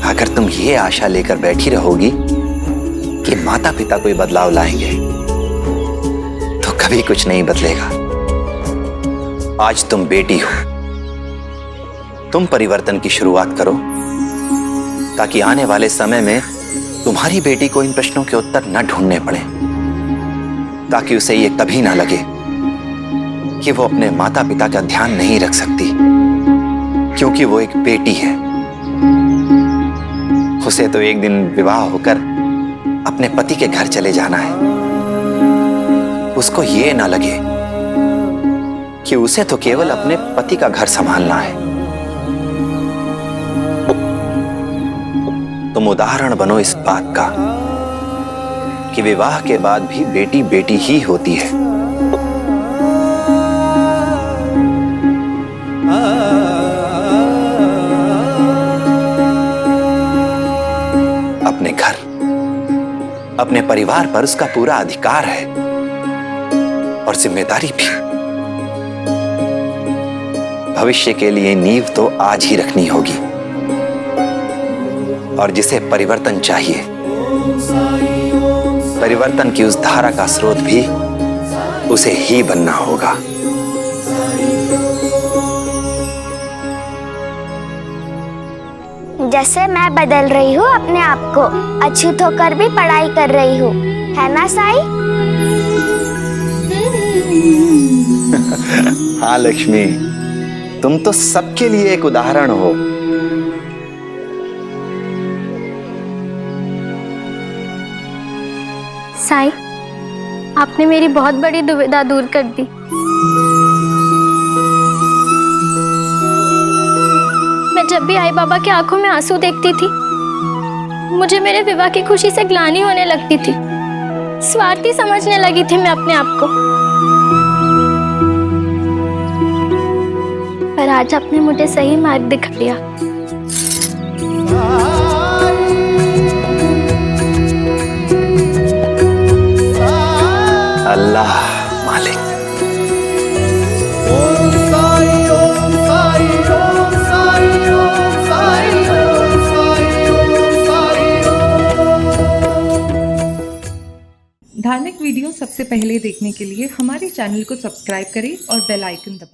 अगर तुम ये आशा लेकर बैठी रहोगी कि माता पिता कोई बदलाव लाएंगे तो कभी कुछ नहीं बदलेगा। आज तुम बेटी हो, तुम परिवर्तन की शुरुआत करो ताकि आने वाले समय में तुम्हारी बेटी को इन प्रश्नों के उत्तर न ढूंढने पड़े, ताकि उसे ये कभी ना लगे कि वो अपने माता पिता का ध्यान नहीं रख सकती, क्योंकि वो एक बेटी है। उसे तो एक दिन विवाह होकर अपने पति के घर चले जाना है। उसको ये ना लगे कि उसे तो केवल अपने पति का घर संभालना है। तुम उदाहरण बनो इस बात का कि विवाह के बाद भी बेटी बेटी ही होती है। अपने घर, अपने परिवार पर उसका पूरा अधिकार है और जिम्मेदारी भी। भविष्य के लिए नींव तो आज ही रखनी होगी, और जिसे परिवर्तन चाहिए, परिवर्तन की उस धारा का स्रोत भी उसे ही बनना होगा। वजह से मैं बदल रही हूँ अपने आप को। अछूत होकर भी पढ़ाई कर रही हूँ, है ना साई? हाँ लक्ष्मी, तुम तो सबके लिए एक उदाहरण हो। साई, आपने मेरी बहुत बड़ी दुविधा दूर कर दी। मैं जब भी आई बाबा के आंखों में आंसू देखती थी, मुझे मेरे विवाह की खुशी से ग्लानि होने लगती थी। स्वार्थी समझने लगी थी मैं अपने आप को। पर आज आपने मुझे सही मार्ग दिखा दिया। अल्लाह मालिक। धार्मिक वीडियो सबसे पहले देखने के लिए हमारे चैनल को सब्सक्राइब करें और बेल आइकन दबाएं।